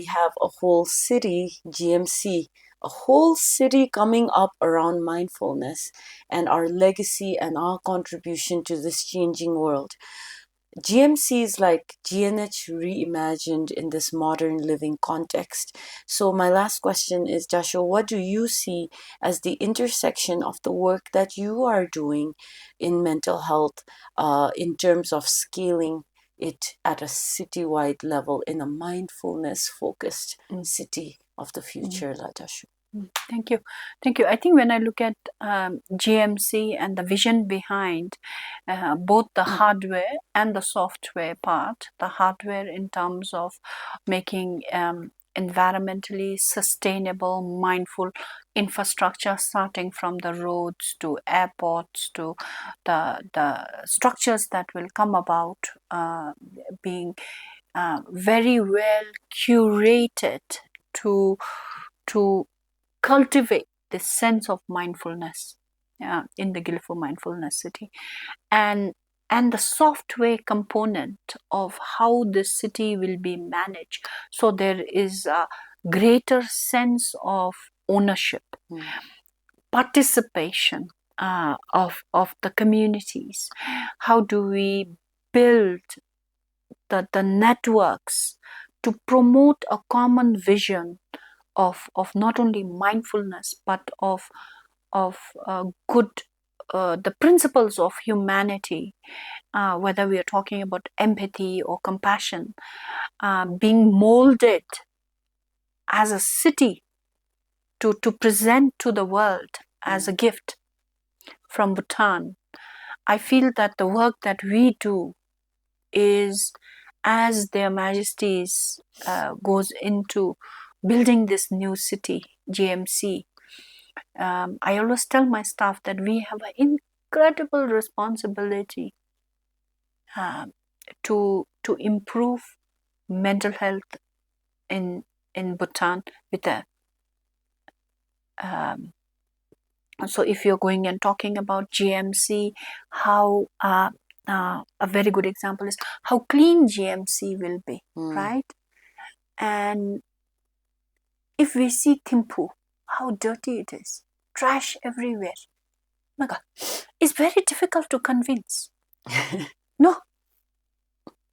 B: have a whole city, GMC, a whole city coming up around mindfulness and our legacy and our contribution to this changing world. GMC is like GNH reimagined in this modern living context. So my last question is, Joshua, what do you see as the intersection of the work that you are doing in mental health in terms of scaling it at a citywide level in a mindfulness-focused city of the future, Joshua?
C: Thank you. Thank you. I think when I look at GMC and the vision behind both the hardware and the software part, the hardware in terms of making environmentally sustainable, mindful infrastructure, starting from the roads to airports to the structures that will come about, being very well curated to cultivate this sense of mindfulness in the Gilfo Mindfulness City, and the software component of how the city will be managed. So there is a greater sense of ownership, participation of the communities. How do we build the networks to promote a common vision of not only mindfulness but of good the principles of humanity, whether we are talking about empathy or compassion, being molded as a city to present to the world as a gift from Bhutan. I feel that the work that we do is, as Their Majesties goes into building this new city, GMC, I always tell my staff that we have an incredible responsibility to improve mental health in Bhutan with a so if you're going and talking about GMC, how a very good example is how clean GMC will be, right? And if we see Thimphu, how dirty it is, trash everywhere. Oh my God, it's very difficult to convince. No.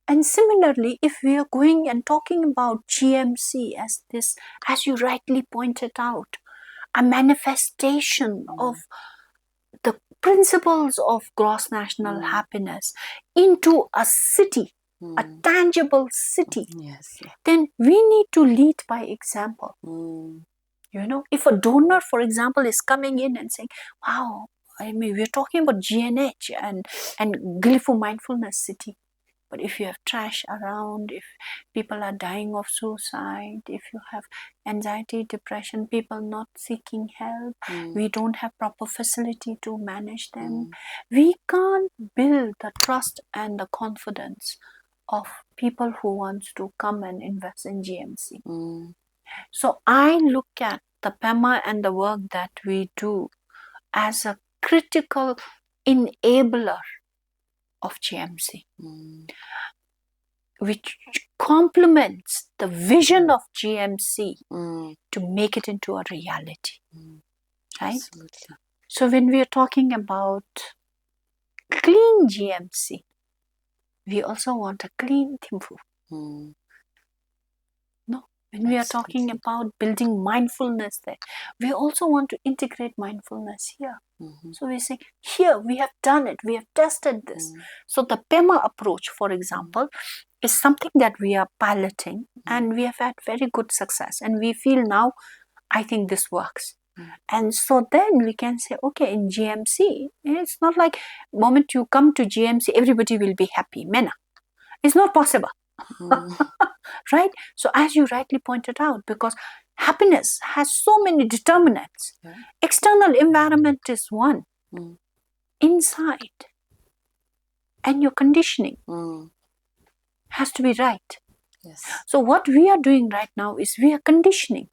C: And similarly, if we are going and talking about GMC as this, as you rightly pointed out, a manifestation of the principles of gross national happiness into a city, a tangible city, then we need to lead by example. You know, if a donor, for example, is coming in and saying, wow, I mean, we're talking about GNH and Gilifu Mindfulness City. But if you have trash around, if people are dying of suicide, if you have anxiety, depression, people not seeking help, we don't have proper facility to manage them, we can't build the trust and the confidence of people who want to come and invest in GMC. So I look at the PEMA and the work that we do as a critical enabler of GMC, which complements the vision of GMC to make it into a reality. Right?
B: Absolutely.
C: So when we are talking about clean GMC, we also want a clean Thimphu. No, when we are talking about building mindfulness there, we also want to integrate mindfulness here. So we say, here we have done it, we have tested this. So the PEMA approach, for example, is something that we are piloting and we have had very good success. And we feel now, I think this works. And so then we can say, okay, in GMC, it's not like the moment you come to GMC, everybody will be happy. Mena. It's not possible. Right? So as you rightly pointed out, because happiness has so many determinants. External environment is one. Inside. And your conditioning has to be right. So what we are doing right now is we are conditioning.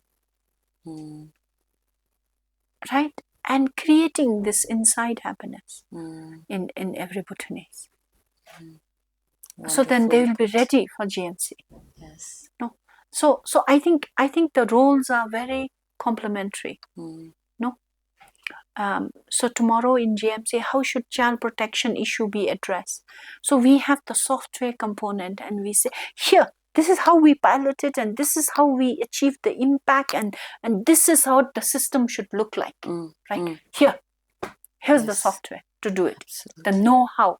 C: Right? And creating this inside happiness in every Bhutanese. So then they will be ready for GMC. No. So I think the roles are very complementary. No. So tomorrow in GMC, how should child protection issue be addressed? So we have the software component and we say, here, this is how we pilot it and this is how we achieve the impact and this is how the system should look like. Right? Here's the software to do it. The know-how.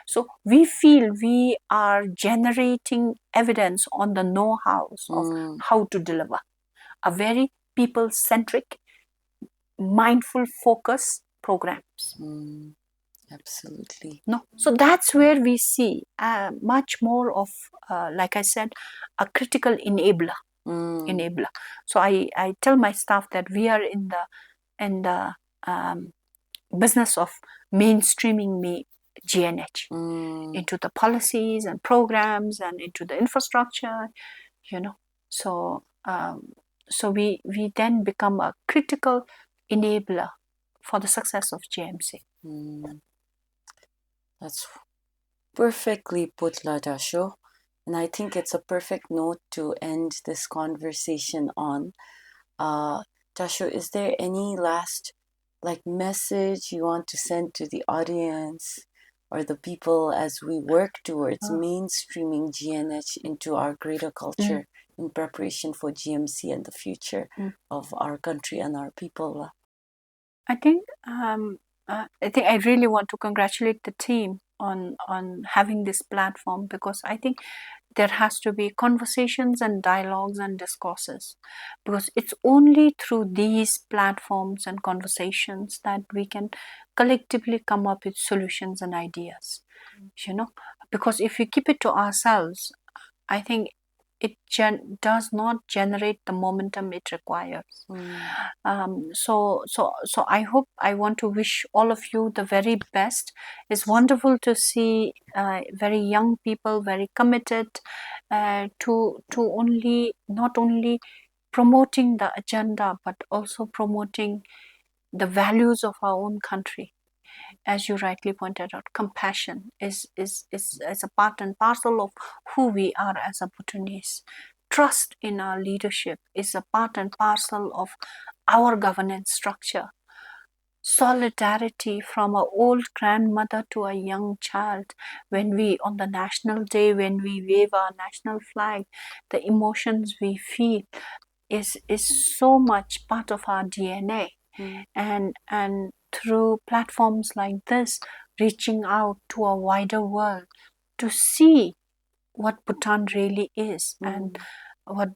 C: So we feel we are generating evidence on the know-hows of how to deliver a very people-centric, mindful focus programs.
B: Absolutely.
C: No, so that's where we see much more of, like I said, a critical enabler. So I tell my staff that we are in the business of mainstreaming GNH into the policies and programs and into the infrastructure, you know. So so we then become a critical enabler for the success of GMC.
B: That's perfectly put, Dasho. And I think it's a perfect note to end this conversation on. Dasho, is there any last message you want to send to the audience or the people as we work towards mainstreaming GNH into our greater culture? in preparation for GMC and the future of our country and our people?
C: I think I really want to congratulate the team on having this platform, because I think there has to be conversations and dialogues and discourses, because it's only through these platforms and conversations that we can collectively come up with solutions and ideas. Because if we keep it to ourselves, I think it does not generate the momentum it requires. So I want to wish all of you the very best. It's wonderful to see very young people, very committed to not only promoting the agenda, but also promoting the values of our own country. As you rightly pointed out, compassion is a part and parcel of who we are as a Bhutanese. Trust in our leadership is a part and parcel of our governance structure. Solidarity from an old grandmother to a young child, when we, on the national day, when we wave our national flag, the emotions we feel is so much part of our DNA. And through platforms like this, reaching out to a wider world to see what Bhutan really is and what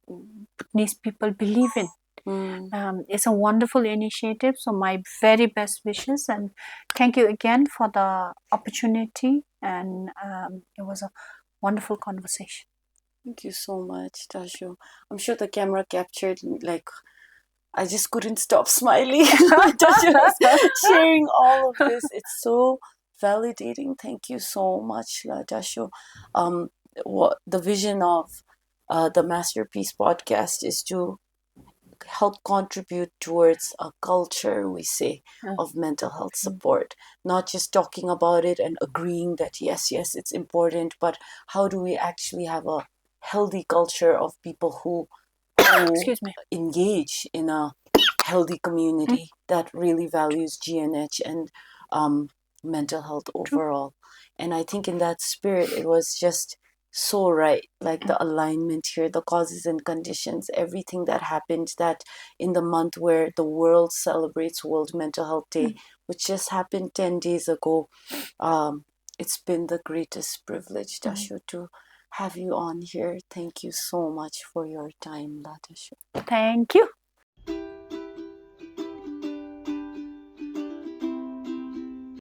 C: Bhutanese people believe in. It's a wonderful initiative. So my very best wishes, and thank you again for the opportunity. And it was a wonderful conversation.
B: Thank you so much, Dasho. I'm sure the camera captured, like, I just couldn't stop smiling. Dasho was sharing all of this. It's so validating. Thank you so much, Dasho. What the vision of the Masterpeace Podcast is to help contribute towards a culture, we say, of mental health support. Not just talking about it and agreeing that yes, it's important, but how do we actually have a healthy culture of people who
C: Excuse me.
B: engage in a healthy community that really values GNH and mental health overall. And I think in that spirit, it was just so right, like the alignment here, the causes and conditions, everything that happened, that in the month where the world celebrates World Mental Health Day, which just happened 10 days ago. It's been the greatest privilege, Dasho, to have you on here. Thank you so much for your time, Dasho.
C: Thank you.